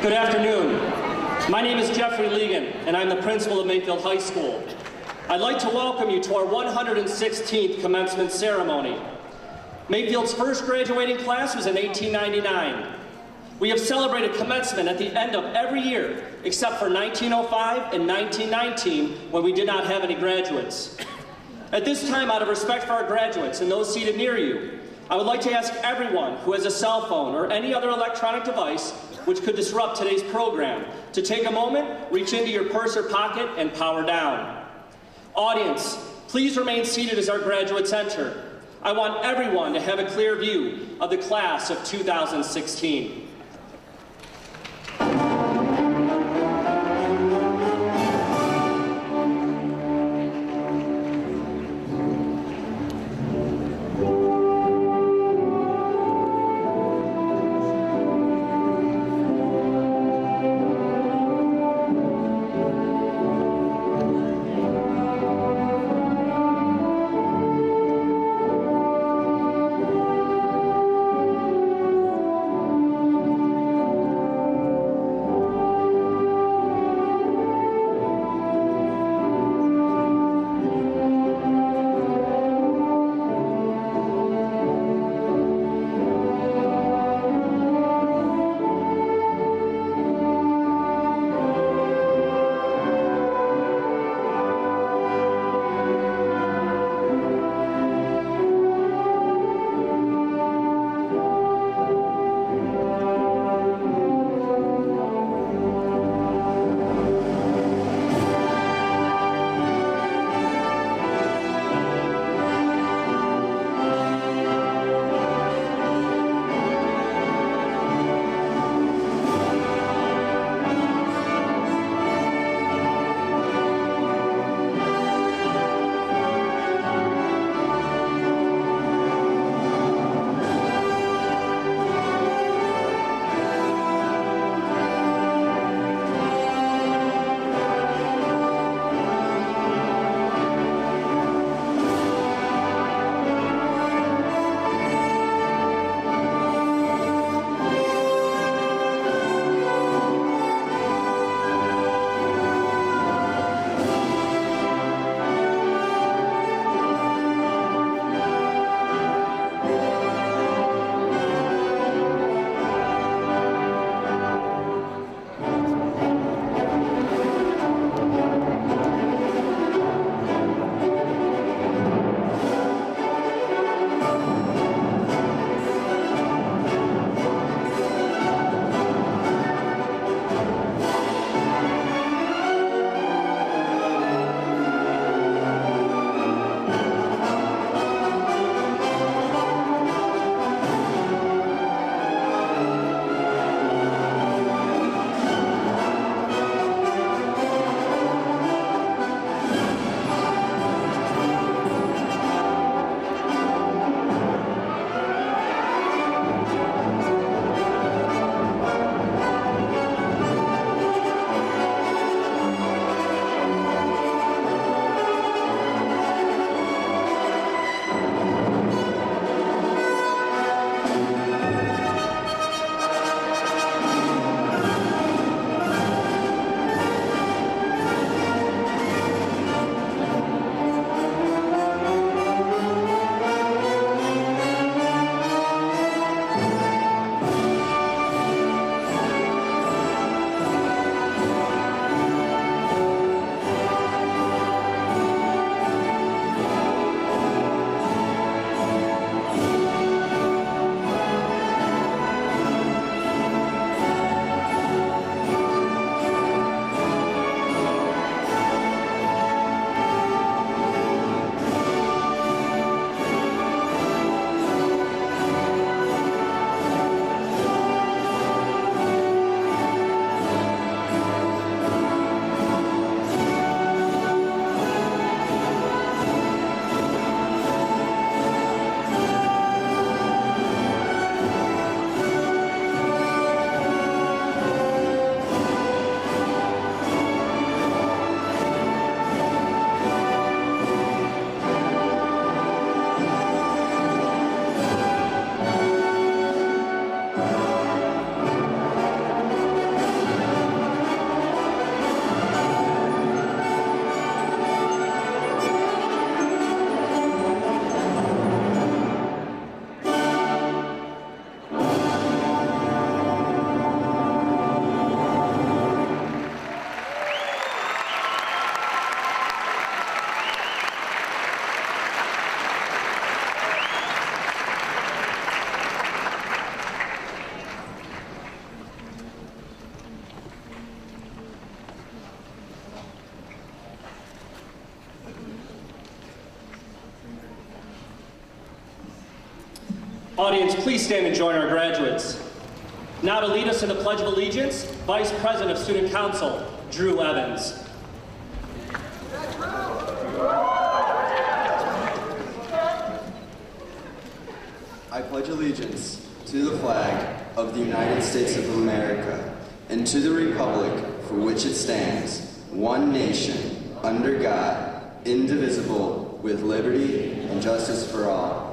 Good afternoon. My name is Jeffrey Legan, and I'm the principal of Mayfield High School. I'd like to welcome you to our 116th commencement ceremony. Mayfield's first graduating class was in 1899. We have celebrated commencement at the end of every year, except for 1905 and 1919, when we did not have any graduates. At this time, out of respect for our graduates and those seated near you, I would like to ask everyone who has a cell phone or any other electronic device which could disrupt today's program to take a moment, reach into your purse or pocket, and power down. Audience, please remain seated as our graduates enter. I want everyone to have a clear view of the class of 2016. Audience, please stand and join our graduates. Now to lead us in the Pledge of Allegiance, Vice President of Student Council, Drew Evans. I pledge allegiance to the flag of the United States of America and to the republic for which it stands, one nation, under God, indivisible, with liberty and justice for all.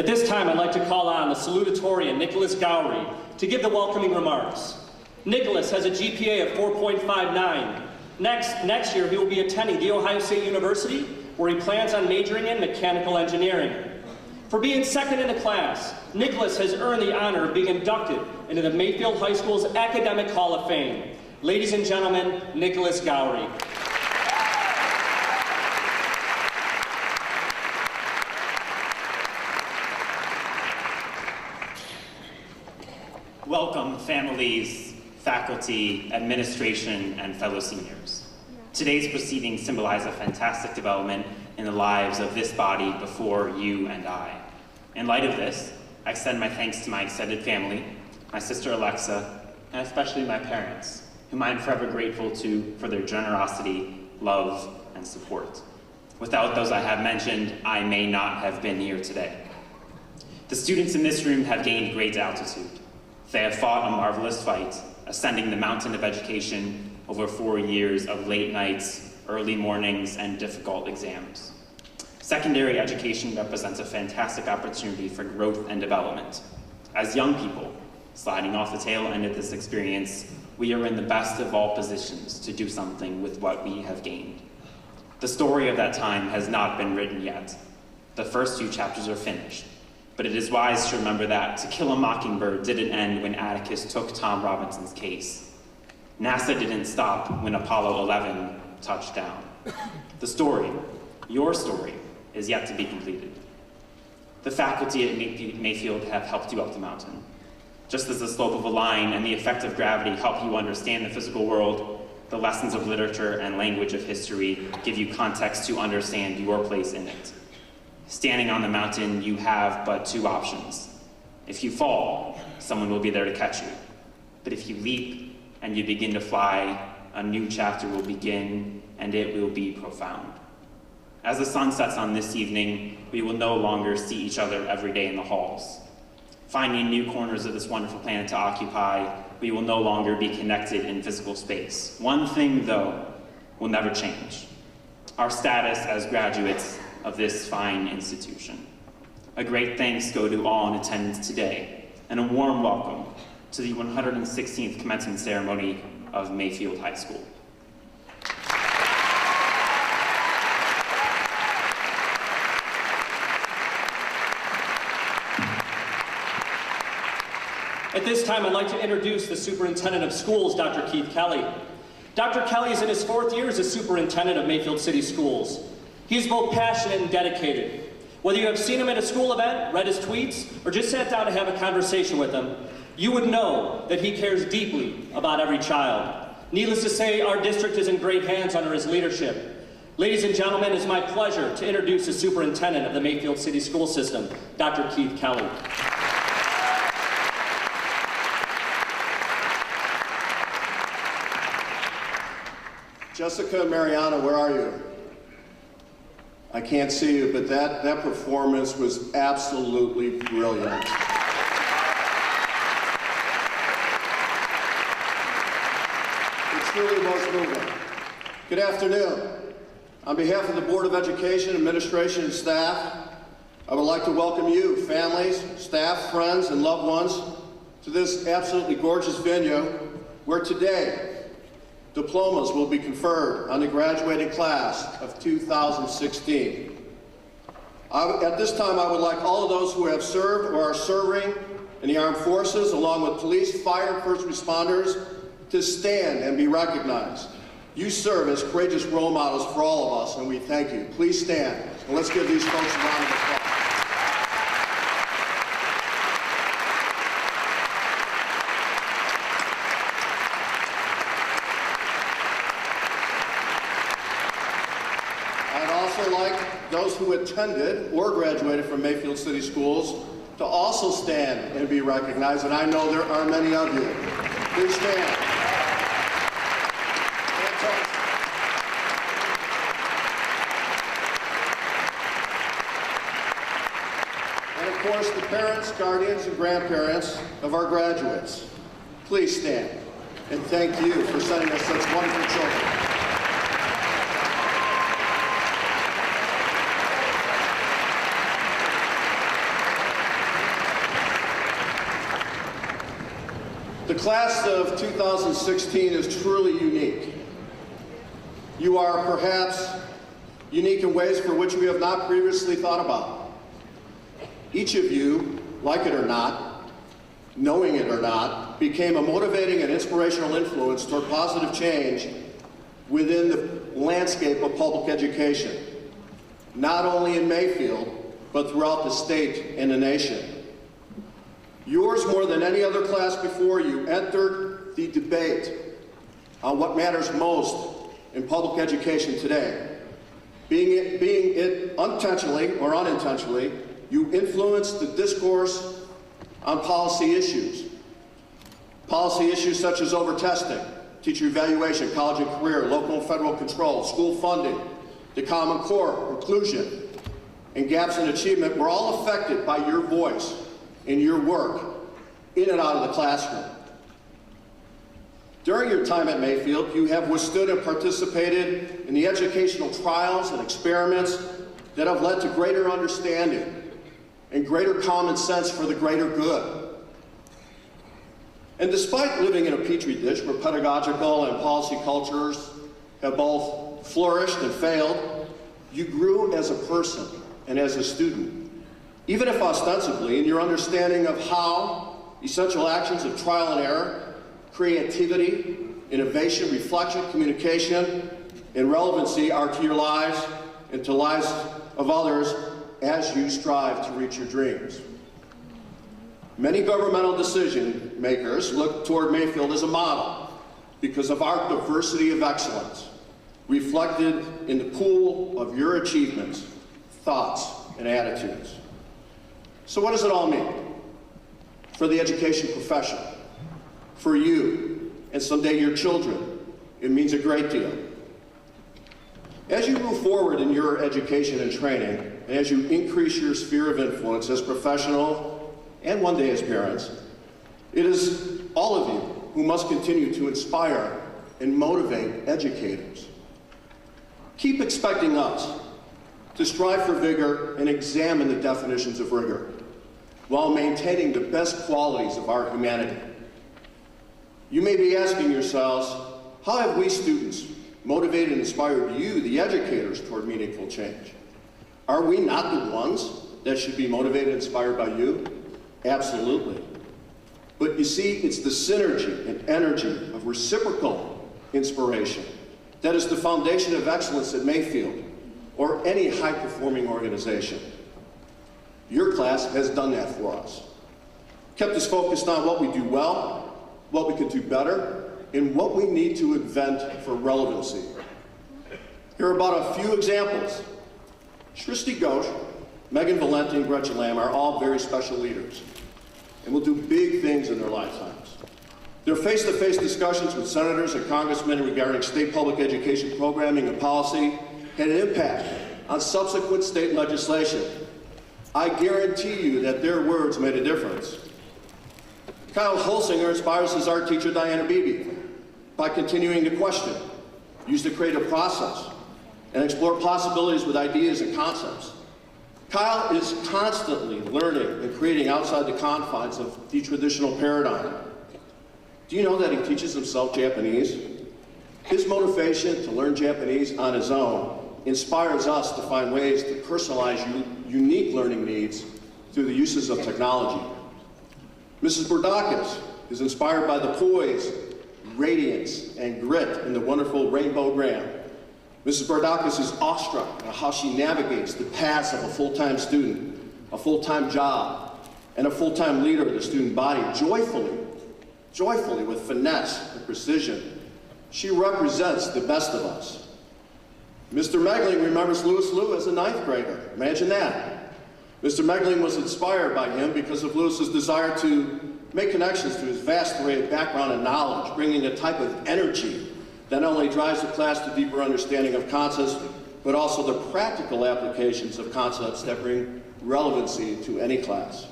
At this time, I'd like to call on the salutatorian, Nicholas Gowrie, to give the welcoming remarks. Nicholas has a GPA of 4.59. Next year, he will be attending The Ohio State University, where he plans on majoring in mechanical engineering. For being second in the class, Nicholas has earned the honor of being inducted into the Mayfield High School's Academic Hall of Fame. Ladies and gentlemen, Nicholas Gowrie. Welcome, families, faculty, administration, and fellow seniors. Today's proceedings symbolize a fantastic development in the lives of this body before you and I. In light of this, I extend my thanks to my extended family, my sister Alexa, and especially my parents, whom I am forever grateful to for their generosity, love, and support. Without those I have mentioned, I may not have been here today. The students in this room have gained great altitude. They have fought a marvelous fight, ascending the mountain of education over 4 years of late nights, early mornings, and difficult exams. Secondary education represents a fantastic opportunity for growth and development. As young people, sliding off the tail end of this experience, we are in the best of all positions to do something with what we have gained. The story of that time has not been written yet. The first few chapters are finished, but it is wise to remember that To Kill a Mockingbird didn't end when Atticus took Tom Robinson's case. NASA didn't stop when Apollo 11 touched down. The story, your story, is yet to be completed. The faculty at Mayfield have helped you up the mountain. Just as the slope of a line and the effect of gravity help you understand the physical world, the lessons of literature and language of history give you context to understand your place in it. Standing on the mountain, you have but two options. If you fall, someone will be there to catch you. But if you leap and you begin to fly, a new chapter will begin, and it will be profound. As the sun sets on this evening, we will no longer see each other every day in the halls. Finding new corners of this wonderful planet to occupy, we will no longer be connected in physical space. One thing, though, will never change: our status as graduates of this fine institution. A great thanks go to all in attendance today, and a warm welcome to the 116th commencement ceremony of Mayfield High School. At this time, I'd like to introduce the Superintendent of Schools, Dr. Keith Kelly. Dr. Kelly is in his 4th year as a superintendent of Mayfield City Schools. He is both passionate and dedicated. Whether you have seen him at a school event, read his tweets, or just sat down to have a conversation with him, you would know that he cares deeply about every child. Needless to say, our district is in great hands under his leadership. Ladies and gentlemen, it is my pleasure to introduce the superintendent of the Mayfield City School System, Dr. Keith Kelly. Jessica and Mariana, where are you? I can't see you, but that performance was absolutely brilliant. It's really most moving. Good afternoon. On behalf of the Board of Education, Administration, and staff, I would like to welcome you, families, staff, friends, and loved ones, to this absolutely gorgeous venue where today, diplomas will be conferred on the graduating class of 2016. At this time, I would like all of those who have served or are serving in the armed forces, along with police, fire, and first responders, to stand and be recognized. You serve as courageous role models for all of us, and we thank you. Please stand, and let's give these folks a round of applause. Those who attended or graduated from Mayfield City Schools to also stand and be recognized, and I know there are many of you. Please stand. And of course, the parents, guardians, and grandparents of our graduates. Please stand, and thank you for sending us such wonderful children. The class of 2016 is truly unique. You are perhaps unique in ways for which we have not previously thought about. Each of you, like it or not, knowing it or not, became a motivating and inspirational influence toward positive change within the landscape of public education, not only in Mayfield, but throughout the state and the nation. Yours, more than any other class before you, entered the debate on what matters most in public education today. Being it unintentionally or unintentionally, you influenced the discourse on policy issues. Policy issues such as over-testing, teacher evaluation, college and career, local and federal control, school funding, the Common Core, inclusion, and gaps in achievement were all affected by your voice and your work in and out of the classroom. During your time at Mayfield, you have withstood and participated in the educational trials and experiments that have led to greater understanding and greater common sense for the greater good. And despite living in a petri dish where pedagogical and policy cultures have both flourished and failed, you grew as a person and as a student, even if ostensibly in your understanding of how essential actions of trial and error, creativity, innovation, reflection, communication, and relevancy are to your lives and to lives of others as you strive to reach your dreams. Many governmental decision makers look toward Mayfield as a model because of our diversity of excellence reflected in the pool of your achievements, thoughts, and attitudes. So what does it all mean for the education profession, for you, and someday your children? It means a great deal. As you move forward in your education and training, and as you increase your sphere of influence as professional and one day as parents, it is all of you who must continue to inspire and motivate educators. Keep expecting us to strive for vigor and examine the definitions of rigor while maintaining the best qualities of our humanity. You may be asking yourselves, how have we students motivated and inspired you, the educators, toward meaningful change? Are we not the ones that should be motivated and inspired by you? Absolutely. But you see, it's the synergy and energy of reciprocal inspiration that is the foundation of excellence at Mayfield or any high-performing organization. Your class has done that for us. Kept us focused on what we do well, what we could do better, and what we need to invent for relevancy. Here are about a few examples. Shristi Ghosh, Megan Valenti, and Gretchen Lamb are all very special leaders and will do big things in their lifetimes. Their face-to-face discussions with senators and congressmen regarding state public education programming and policy had an impact on subsequent state legislation. I guarantee you that their words made a difference. Kyle Holsinger inspires his art teacher, Diana Beebe, by continuing to question, use the creative process, and explore possibilities with ideas and concepts. Kyle is constantly learning and creating outside the confines of the traditional paradigm. Do you know that he teaches himself Japanese? His motivation to learn Japanese on his own inspires us to find ways to personalize unique learning needs through the uses of technology. Mrs. Bordakis is inspired by the poise, radiance, and grit in the wonderful Rainbow Graham. Mrs. Bordakis is awestruck at how she navigates the paths of a full-time student, a full-time job, and a full-time leader of the student body joyfully with finesse and precision. She represents the best of us. Mr. Megling remembers Louis Liu as a 9th grader. Imagine that. Mr. Megling was inspired by him because of Louis's desire to make connections to his vast array of background and knowledge, bringing a type of energy that not only drives the class to deeper understanding of concepts, but also the practical applications of concepts that bring relevancy to any class.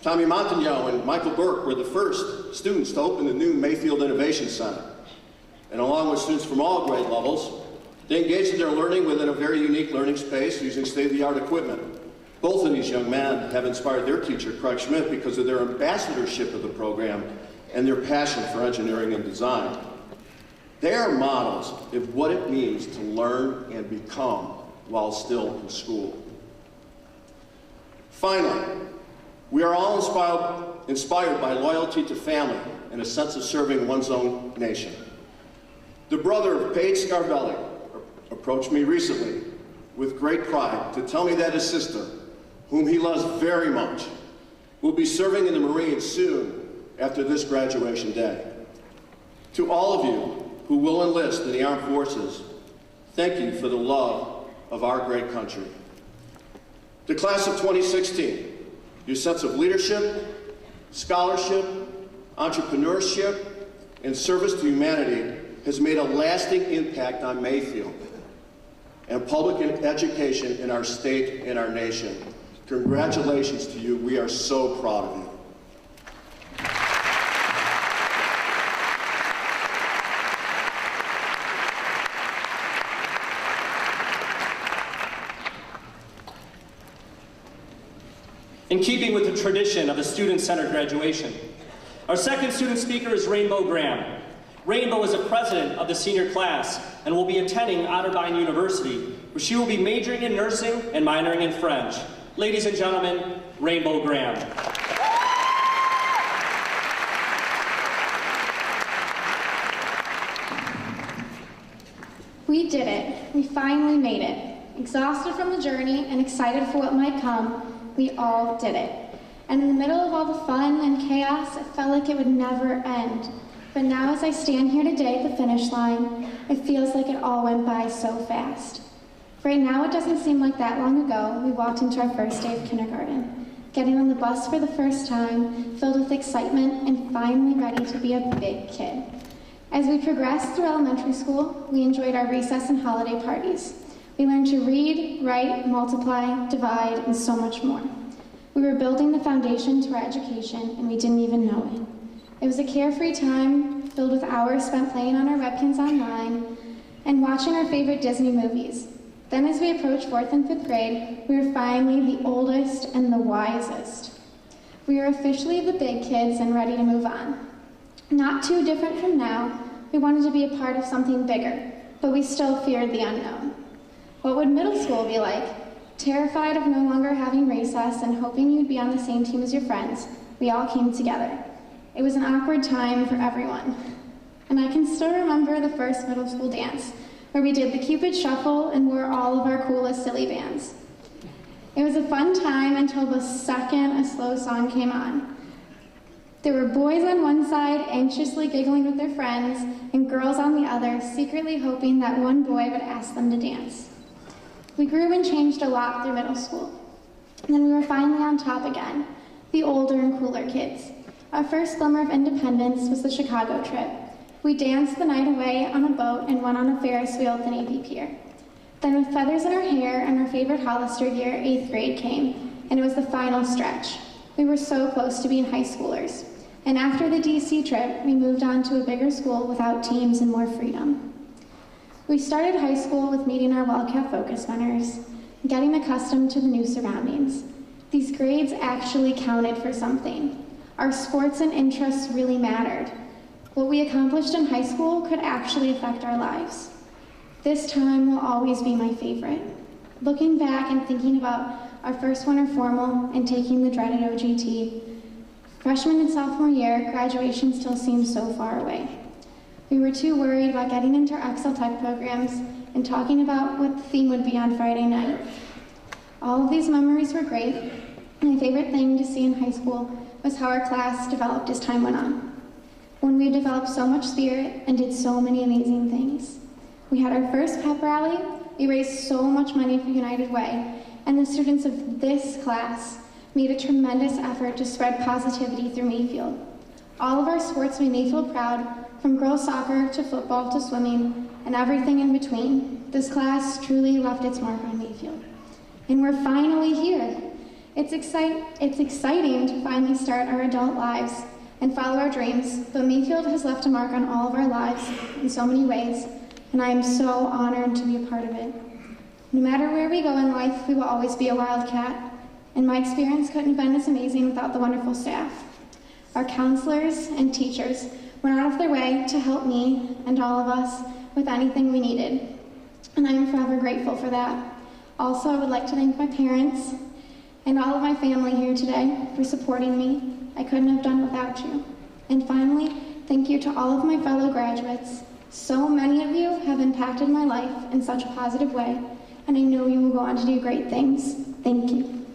Tommy Montagno and Michael Burke were the first students to open the new Mayfield Innovation Center. And along with students from all grade levels, they engaged in their learning within a very unique learning space using state-of-the-art equipment. Both of these young men have inspired their teacher, Craig Schmidt, because of their ambassadorship of the program and their passion for engineering and design. They are models of what it means to learn and become while still in school. Finally, we are all inspired by loyalty to family and a sense of serving one's own nation. The brother of Paige Scarvelli approached me recently with great pride to tell me that his sister, whom he loves very much, will be serving in the Marines soon after this graduation day. To all of you who will enlist in the armed forces, thank you for the love of our great country. The class of 2016, your sense of leadership, scholarship, entrepreneurship, and service to humanity has made a lasting impact on Mayfield and public education in our state and our nation. Congratulations to you. We are so proud of you. In keeping with the tradition of a student-centered graduation, our second student speaker is Rainbow Graham. Rainbow is a president of the senior class and will be attending Otterbein University, where she will be majoring in nursing and minoring in French. Ladies and gentlemen, Rainbow Graham. We did it. We finally made it. Exhausted from the journey and excited for what might come, we all did it. And in the middle of all the fun and chaos, it felt like it would never end. But now as I stand here today at the finish line, it feels like it all went by so fast. Right now, it doesn't seem like that long ago we walked into our first day of kindergarten, getting on the bus for the first time, filled with excitement and finally ready to be a big kid. As we progressed through elementary school, we enjoyed our recess and holiday parties. We learned to read, write, multiply, divide, and so much more. We were building the foundation to our education, and we didn't even know it. It was a carefree time filled with hours spent playing on our webkins online and watching our favorite Disney movies. Then as we approached 4th and 5th grade, we were finally the oldest and the wisest. We were officially the big kids and ready to move on. Not too different from now, we wanted to be a part of something bigger, but we still feared the unknown. What would middle school be like? Terrified of no longer having recess and hoping you'd be on the same team as your friends, we all came together. It was an awkward time for everyone. And I can still remember the first middle school dance, where we did the Cupid Shuffle and wore all of our coolest silly bands. It was a fun time until the second a slow song came on. There were boys on one side anxiously giggling with their friends, and girls on the other secretly hoping that one boy would ask them to dance. We grew and changed a lot through middle school. And then we were finally on top again, the older and cooler kids. Our first glimmer of independence was the Chicago trip. We danced the night away on a boat and went on a Ferris wheel at the Navy Pier. Then with feathers in our hair and our favorite Hollister gear, 8th grade came, and it was the final stretch. We were so close to being high schoolers. And after the DC trip, we moved on to a bigger school without teams and more freedom. We started high school with meeting our Wildcat Focus winners, getting accustomed to the new surroundings. These grades actually counted for something. Our sports and interests really mattered. What we accomplished in high school could actually affect our lives. This time will always be my favorite. Looking back and thinking about our first winter formal and taking the dreaded OGT, freshman and sophomore year, graduation still seems so far away. We were too worried about getting into our Excel Tech programs and talking about what the theme would be on Friday night. All of these memories were great. My favorite thing to see in high school was how our class developed as time went on. When we developed so much spirit and did so many amazing things. We had our first pep rally, we raised so much money for United Way, and the students of this class made a tremendous effort to spread positivity through Mayfield. All of our sports made Mayfield proud, from girls soccer to football to swimming and everything in between. This class truly left its mark on Mayfield. And we're finally here. It's exciting to finally start our adult lives and follow our dreams, but Mayfield has left a mark on all of our lives in so many ways, and I am so honored to be a part of it. No matter where we go in life, we will always be a Wildcat, and my experience couldn't have been as amazing without the wonderful staff. Our counselors and teachers went out of their way to help me and all of us with anything we needed, and I am forever grateful for that. Also, I would like to thank my parents and all of my family here today for supporting me. I couldn't have done without you. And finally, thank you to all of my fellow graduates. So many of you have impacted my life in such a positive way, and I know you will go on to do great things. Thank you.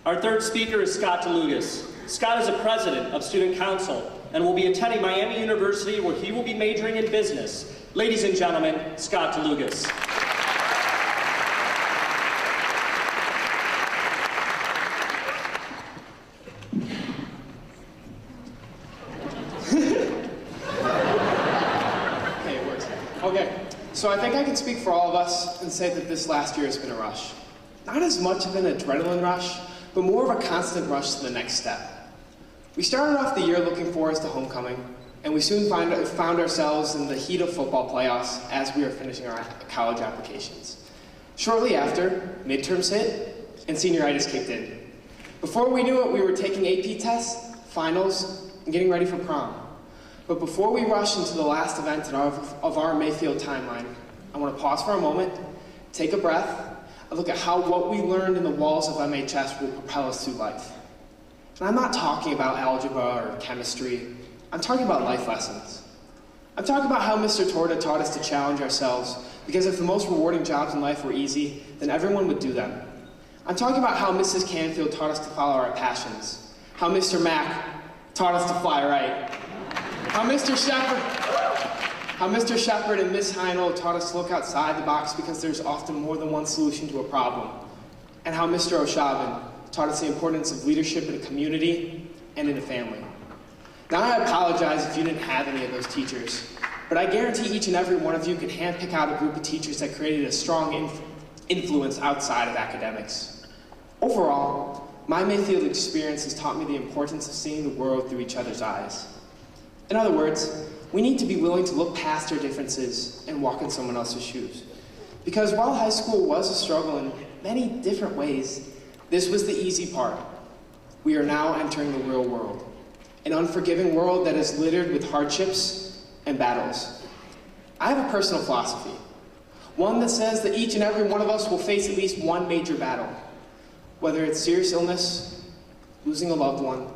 Our third speaker is Scott DeLugas. Scott is a president of Student Council and will be attending Miami University, where he will be majoring in business. Ladies and gentlemen, Scott DeLugas. Okay, it works. Okay, so I think I can speak for all of us and say that this last year has been a rush. Not as much of an adrenaline rush, but more of a constant rush to the next step. We started off the year looking forward to homecoming, and we soon found ourselves in the heat of football playoffs as we were finishing our college applications. Shortly after, midterms hit, and senioritis kicked in. Before we knew it, we were taking AP tests, finals, and getting ready for prom. But before we rush into the last event of our Mayfield timeline, I want to pause for a moment, take a breath, and look at how what we learned in the walls of MHS will propel us through life. And I'm not talking about algebra or chemistry. I'm talking about life lessons. I'm talking about how Mr. Torta taught us to challenge ourselves, because if the most rewarding jobs in life were easy, then everyone would do them. I'm talking about how Mrs. Canfield taught us to follow our passions, how Mr. Mack taught us to fly right, how Mr. Shepard and Miss Heinel taught us to look outside the box because there's often more than one solution to a problem, and how Mr. O'Shaughnessy taught us the importance of leadership in a community and in a family. Now, I apologize if you didn't have any of those teachers, but I guarantee each and every one of you could handpick out a group of teachers that created a strong influence outside of academics. Overall, my Mayfield experience has taught me the importance of seeing the world through each other's eyes. In other words, we need to be willing to look past our differences and walk in someone else's shoes. Because while high school was a struggle in many different ways, this was the easy part. We are now entering the real world, an unforgiving world that is littered with hardships and battles. I have a personal philosophy, one that says that each and every one of us will face at least one major battle, whether it's serious illness, losing a loved one,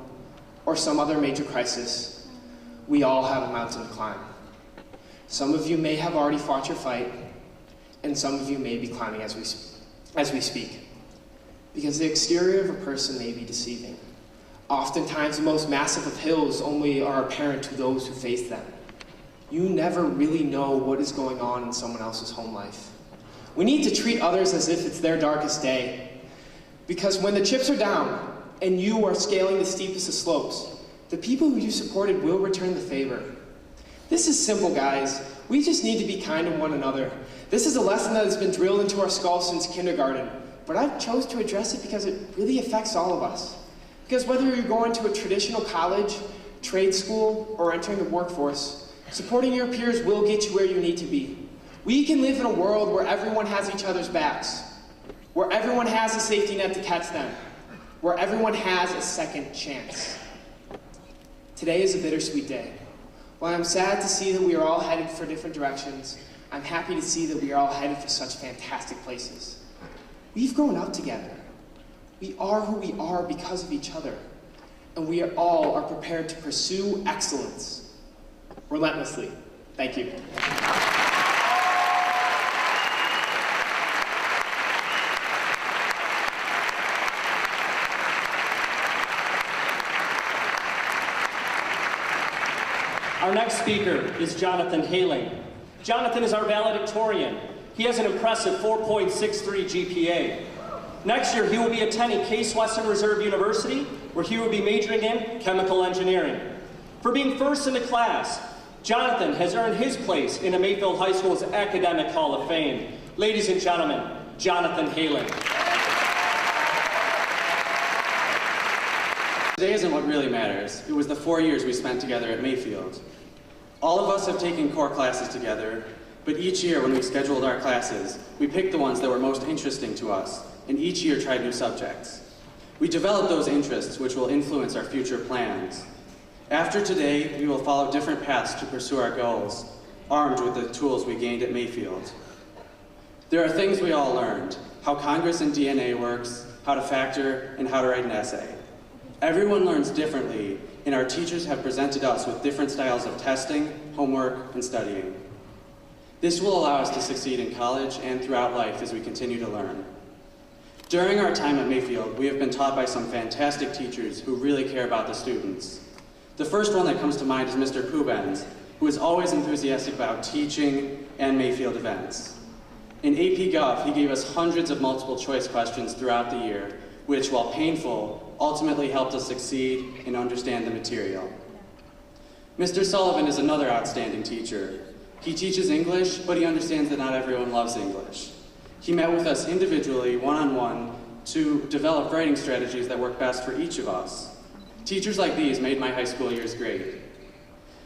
or some other major crisis. We all have a mountain to climb. Some of you may have already fought your fight, and some of you may be climbing as we speak. Because the exterior of a person may be deceiving. Oftentimes, the most massive of hills only are apparent to those who face them. You never really know what is going on in someone else's home life. We need to treat others as if it's their darkest day. Because when the chips are down and you are scaling the steepest of slopes, the people who you supported will return the favor. This is simple, guys. We just need to be kind to one another. This is a lesson that has been drilled into our skulls since kindergarten. But I've chose to address it because it really affects all of us. Because whether you're going to a traditional college, trade school, or entering the workforce, supporting your peers will get you where you need to be. We can live in a world where everyone has each other's backs, where everyone has a safety net to catch them, where everyone has a second chance. Today is a bittersweet day. While I'm sad to see that we are all headed for different directions, I'm happy to see that we are all headed for such fantastic places. We've grown up together. We are who we are because of each other. And we all are prepared to pursue excellence relentlessly. Thank you. Our next speaker is Jonathan Haling. Jonathan is our valedictorian. He has an impressive 4.63 GPA. Next year, he will be attending Case Western Reserve University, where he will be majoring in chemical engineering. For being first in the class, Jonathan has earned his place in the Mayfield High School's Academic Hall of Fame. Ladies and gentlemen, Jonathan Haling. Today isn't what really matters. It was the 4 years we spent together at Mayfield. All of us have taken core classes together, but each year when we scheduled our classes, we picked the ones that were most interesting to us, and each year tried new subjects. We developed those interests, which will influence our future plans. After today, we will follow different paths to pursue our goals, armed with the tools we gained at Mayfield. There are things we all learned: how Congress and DNA works, how to factor, and how to write an essay. Everyone learns differently, and our teachers have presented us with different styles of testing, homework, and studying. This will allow us to succeed in college and throughout life as we continue to learn. During our time at Mayfield, we have been taught by some fantastic teachers who really care about the students. The first one that comes to mind is Mr. Kubens, who is always enthusiastic about teaching and Mayfield events. In AP Gov, he gave us hundreds of multiple choice questions throughout the year, which, while painful, ultimately helped us succeed and understand the material. Mr. Sullivan is another outstanding teacher. He teaches English, but he understands that not everyone loves English. He met with us individually, one-on-one, to develop writing strategies that work best for each of us. Teachers like these made my high school years great.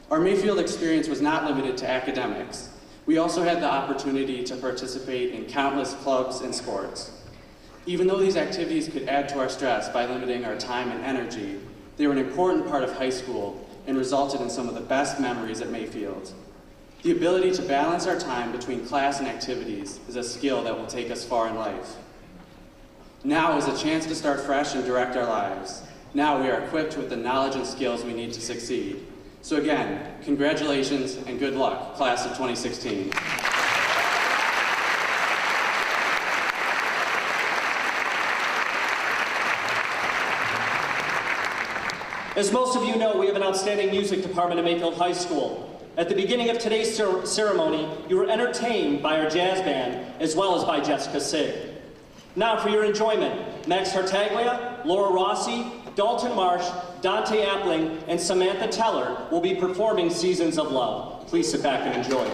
Our Mayfield experience was not limited to academics. We also had the opportunity to participate in countless clubs and sports. Even though these activities could add to our stress by limiting our time and energy, they were an important part of high school and resulted in some of the best memories at Mayfield. The ability to balance our time between class and activities is a skill that will take us far in life. Now is a chance to start fresh and direct our lives. Now we are equipped with the knowledge and skills we need to succeed. So again, congratulations and good luck, class of 2016. As most of you know, we have an outstanding music department at Mayfield High School. At the beginning of today's ceremony, you were entertained by our jazz band, as well as by Jessica Sig. Now for your enjoyment, Max Tartaglia, Laura Rossi, Dalton Marsh, Dante Appling, and Samantha Teller will be performing Seasons of Love. Please sit back and enjoy.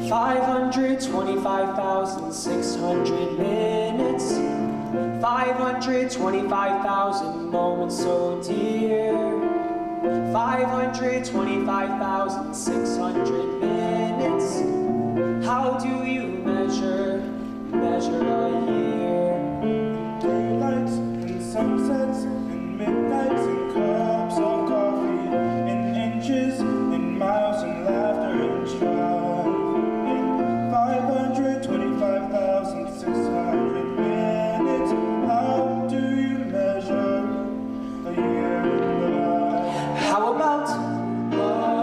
$525,600 minutes, 525,000 moments so dear, 525,600 minutes. How do you measure a year? Daylights and sunsets and midnights and cups of coffee and inches and miles and laughter and strife. 525,600 minutes. How do you measure a year in life? How about love?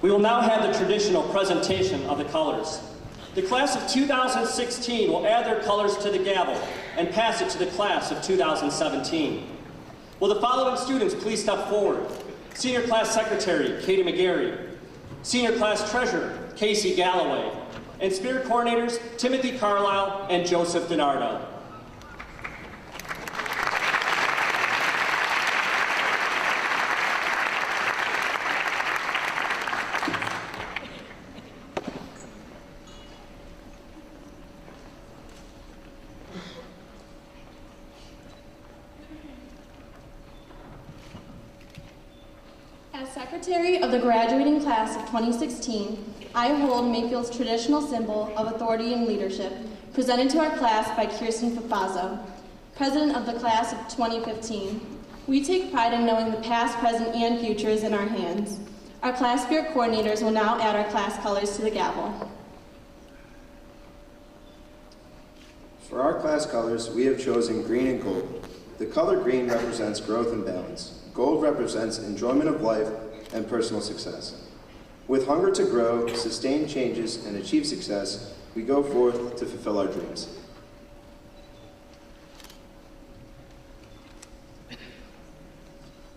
We will now have the traditional presentation of the colors. The class of 2016 will add their colors to the gavel and pass it to the class of 2017. Will the following students please step forward? Senior Class Secretary, Katie McGarry. Senior Class Treasurer, Casey Galloway. And Spirit Coordinators, Timothy Carlisle and Joseph DiNardo. As Secretary of the graduating class of 2016, I hold Mayfield's traditional symbol of authority and leadership, presented to our class by Kirsten Fafazzo, President of the class of 2015. We take pride in knowing the past, present, and future is in our hands. Our class spirit coordinators will now add our class colors to the gavel. For our class colors, we have chosen green and gold. The color green represents growth and balance. Gold represents enjoyment of life and personal success. With hunger to grow, sustain changes, and achieve success, we go forth to fulfill our dreams.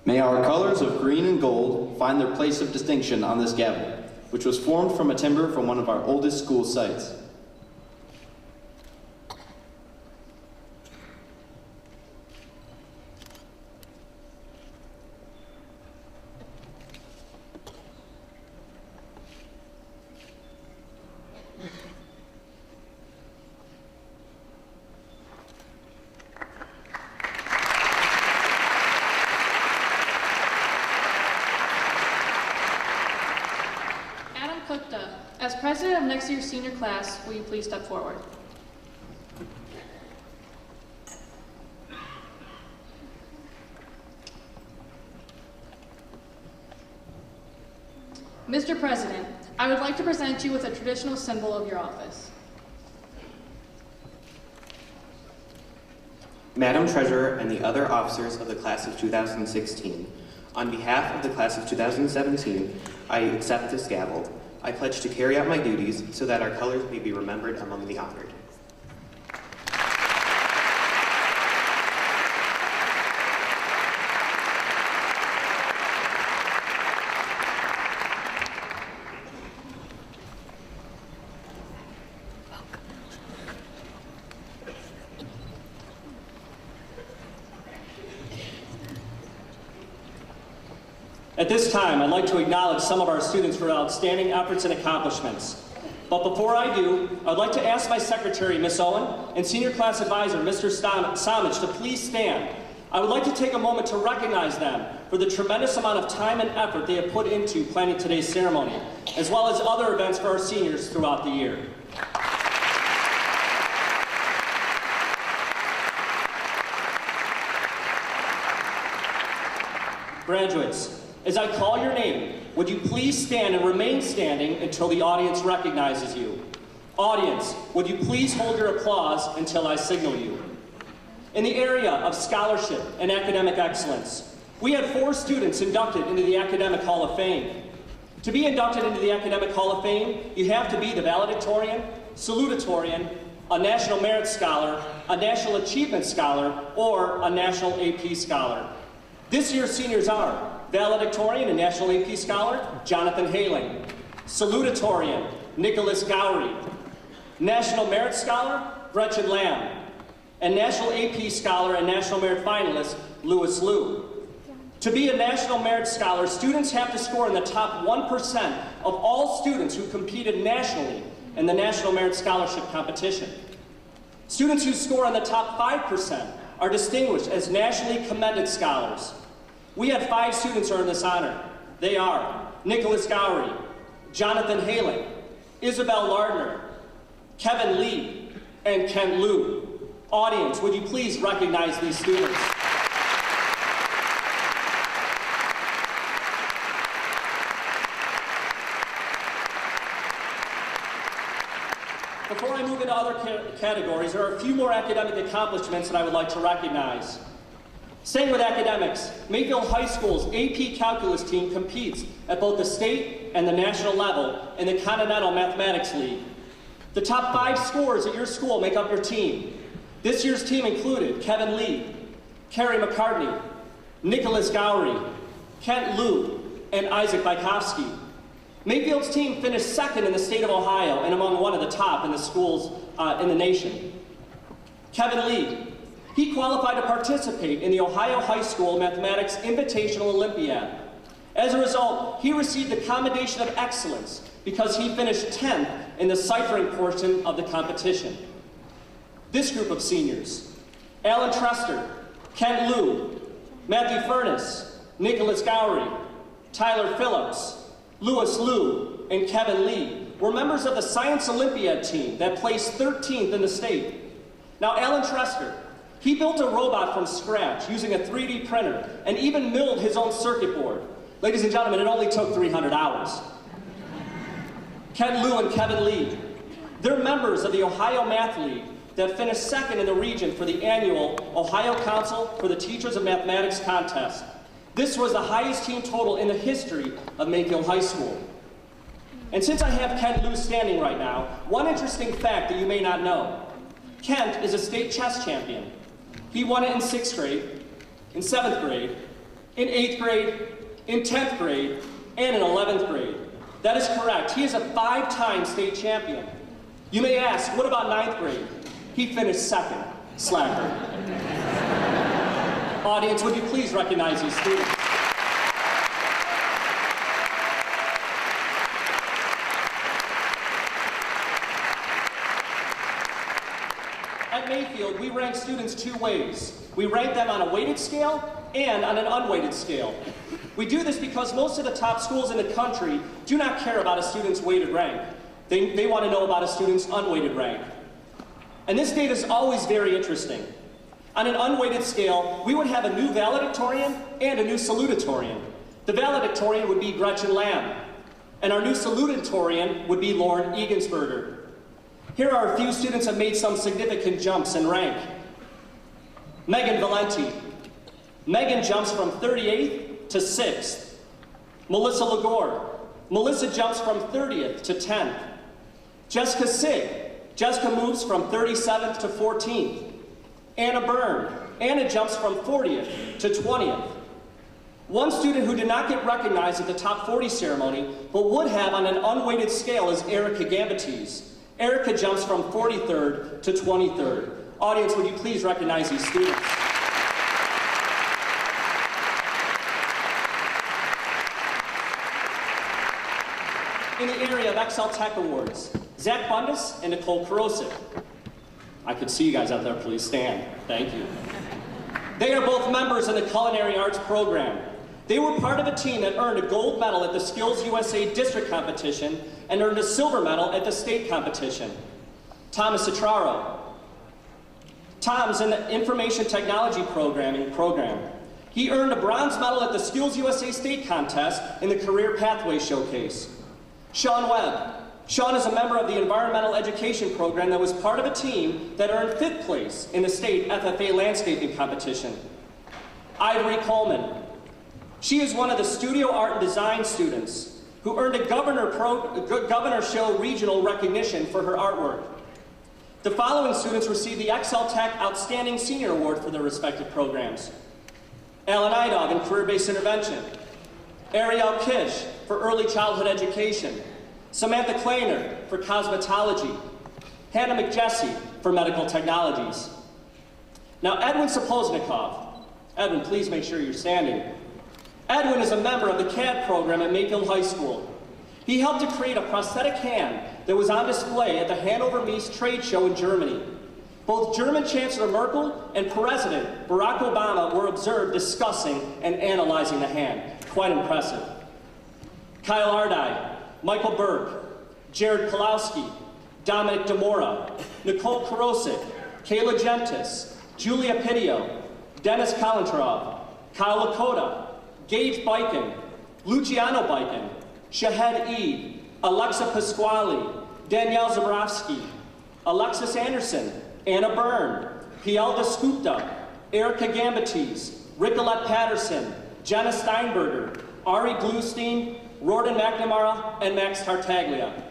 May our colors of green and gold find their place of distinction on this gavel, which was formed from a timber from one of our oldest school sites. As president of next year's senior class, will you please step forward? Mr. President, I would like to present you with a traditional symbol of your office. Madam Treasurer and the other officers of the class of 2016, on behalf of the class of 2017, I accept this gavel. I pledge to carry out my duties so that our colors may be remembered among the honored. At this time, I'd like to acknowledge some of our students for outstanding efforts and accomplishments. But before I do, I'd like to ask my secretary, Ms. Owen, and senior class advisor, Mr. Samich, to please stand. I would like to take a moment to recognize them for the tremendous amount of time and effort they have put into planning today's ceremony, as well as other events for our seniors throughout the year. Graduates, as I call your name, would you please stand and remain standing until the audience recognizes you? Audience, would you please hold your applause until I signal you? In the area of scholarship and academic excellence, we had 4 students inducted into the Academic Hall of Fame. To be inducted into the Academic Hall of Fame, you have to be the valedictorian, salutatorian, a National Merit Scholar, a National Achievement Scholar, or a National AP Scholar. This year's seniors are valedictorian and National AP Scholar, Jonathan Haling. Salutatorian, Nicholas Gowrie. National Merit Scholar, Gretchen Lamb. And National AP Scholar and National Merit Finalist, Louis Liu. To be a National Merit Scholar, students have to score in the top 1% of all students who competed nationally in the National Merit Scholarship competition. Students who score in the top 5% are distinguished as nationally commended scholars. We had 5 students earn this honor. They are Nicholas Gowrie, Jonathan Haling, Isabel Lardner, Kevin Lee, and Kent Liu. Audience, would you please recognize these students? Before I move into other categories, there are a few more academic accomplishments that I would like to recognize. Staying with academics, Mayfield High School's AP Calculus team competes at both the state and the national level in the Continental Mathematics League. The top 5 scorers at your school make up your team. This year's team included Kevin Lee, Kerry McCartney, Nicholas Gowrie, Kent Liu, and Isaac Bykowski. Mayfield's team finished second in the state of Ohio and among one of the top in the schools in the nation. Kevin Lee, he qualified to participate in the Ohio High School Mathematics Invitational Olympiad. As a result, he received the Commendation of Excellence because he finished 10th in the ciphering portion of the competition. This group of seniors: Alan Trester, Kent Liu, Matthew Furness, Nicholas Gowrie, Tyler Phillips, Louis Liu, and Kevin Lee were members of the Science Olympiad team that placed 13th in the state. Now, Alan Trester, he built a robot from scratch using a 3D printer and even milled his own circuit board. Ladies and gentlemen, it only took 300 hours. Kent Liu and Kevin Lee, they're members of the Ohio Math League that finished second in the region for the annual Ohio Council for the Teachers of Mathematics contest. This was the highest team total in the history of Mayfield High School. And since I have Kent Liu standing right now, one interesting fact that you may not know: Kent is a state chess champion. He won it in 6th grade, in 7th grade, in 8th grade, in 10th grade, and in 11th grade. That is correct. He is a 5-time state champion. You may ask, what about 9th grade? He finished second. Slacker. Audience, would you please recognize these students? At Mayfield, we rank students 2 ways. We rank them on a weighted scale and on an unweighted scale. We do this because most of the top schools in the country do not care about a student's weighted rank. They want to know about a student's unweighted rank. And this data is always very interesting. On an unweighted scale, we would have a new valedictorian and a new salutatorian. The valedictorian would be Gretchen Lamb, and our new salutatorian would be Lauren Egensberger. Here are a few students that made some significant jumps in rank. Megan Valenti. Megan jumps from 38th to 6th. Melissa Lagore. Melissa jumps from 30th to 10th. Jessica Sig. Jessica moves from 37th to 14th. Anna Byrne. Anna jumps from 40th to 20th. One student who did not get recognized at the top 40 ceremony, but would have on an unweighted scale, is Erica Gambates. Erica jumps from 43rd to 23rd. Audience, would you please recognize these students? In the area of Excel Tech Awards, Zach Bundus and Nicole Karosik. I could see you guys out there, please stand. Thank you. They are both members in the Culinary Arts program. They were part of a team that earned a gold medal at the Skills USA District Competition and earned a silver medal at the state competition. Thomas Citraro. Tom's in the Information Technology program. He earned a bronze medal at the Skills USA State Contest in the Career Pathway Showcase. Sean Webb. Sean is a member of the Environmental Education program that was part of a team that earned 5th place in the state FFA landscaping competition. Ivory Coleman. She is one of the Studio Art and Design students who earned a Governor Show regional recognition for her artwork. The following students received the Excel Tech Outstanding Senior Award for their respective programs. Alan Idog in Career-Based Intervention. Ariel Kish for Early Childhood Education. Samantha Kleiner for Cosmetology. Hannah McJesse for Medical Technologies. Now, Edwin Sapoznikov. Edwin, please make sure you're standing. Edwin is a member of the CAD program at Mayfield High School. He helped to create a prosthetic hand that was on display at the Hannover Messe trade show in Germany. Both German Chancellor Merkel and President Barack Obama were observed discussing and analyzing the hand. Quite impressive. Kyle Ardai, Michael Burke, Jared Pulowski, Dominic Demora, Nicole Karosik, Kayla Gentis, Julia Pidio, Dennis Kalantarov, Kyle Lakota, Gage Biken, Luciano Biken, Shahed Eid, Alexa Pasquale, Danielle Zabrowski, Alexis Anderson, Anna Byrne, Piel Descupta, Erica Gambates, Ricolette Patterson, Jenna Steinberger, Ari Bluestein, Rorden McNamara, and Max Tartaglia.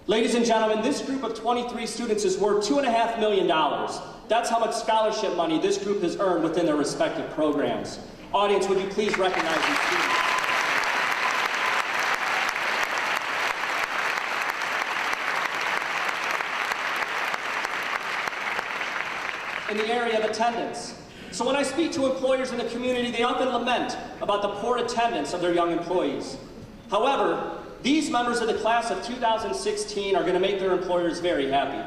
Ladies and gentlemen, this group of 23 students is worth $2.5 million. That's how much scholarship money this group has earned within their respective programs. Audience, would you please recognize these students? In the area of attendance. So when I speak to employers in the community, they often lament about the poor attendance of their young employees. However, these members of the class of 2016 are going to make their employers very happy.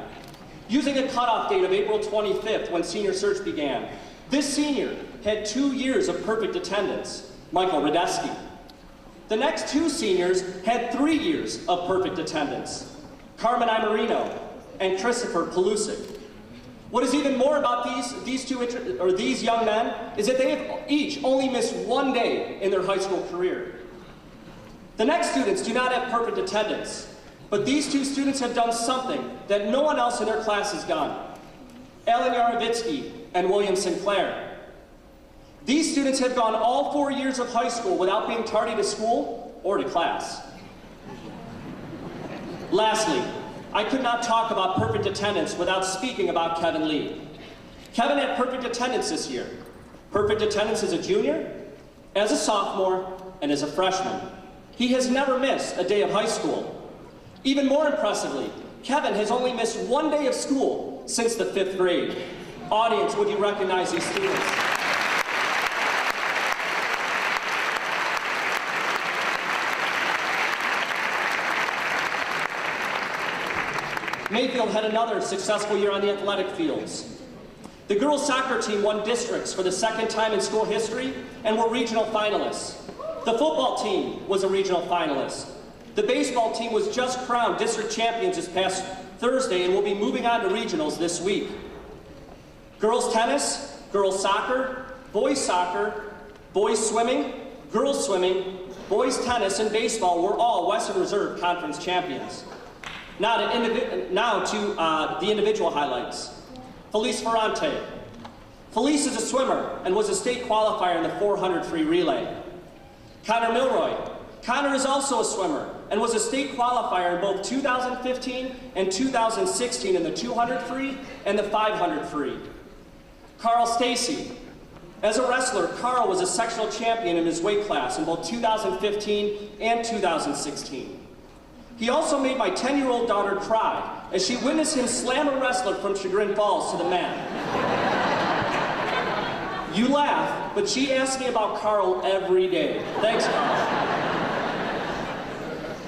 Using a cutoff date of April 25th when senior search began, this senior had 2 years of perfect attendance, Michael Radeski. The next 2 seniors had 3 years of perfect attendance, Carmen Imerino and Christopher Pelusic. What is even more about these young men is that they have each only missed 1 day in their high school career. The next students do not have perfect attendance, but these 2 students have done something that no one else in their class has done. Alan Yarovitsky and William Sinclair. These students have gone all 4 years of high school without being tardy to school or to class. Lastly, I could not talk about perfect attendance without speaking about Kevin Lee. Kevin had perfect attendance this year. Perfect attendance as a junior, as a sophomore, and as a freshman. He has never missed a day of high school. Even more impressively, Kevin has only missed 1 day of school since the 5th grade. Audience, would you recognize these students? Mayfield had another successful year on the athletic fields. The girls' soccer team won districts for the 2nd time in school history and were regional finalists. The football team was a regional finalist. The baseball team was just crowned district champions this past Thursday and will be moving on to regionals this week. Girls tennis, girls soccer, boys swimming, girls swimming, boys tennis, and baseball were all Western Reserve Conference champions. Now to the individual highlights. Felice Ferrante. Felice is a swimmer and was a state qualifier in the 400 free relay. Connor Milroy. Connor is also a swimmer and was a state qualifier in both 2015 and 2016 in the 200 free and the 500 free. Carl Stacy. As a wrestler, Carl was a sectional champion in his weight class in both 2015 and 2016. He also made my 10-year-old daughter cry as she witnessed him slam a wrestler from Chagrin Falls to the mat. You laugh, but she asks me about Carl every day. Thanks, Carl.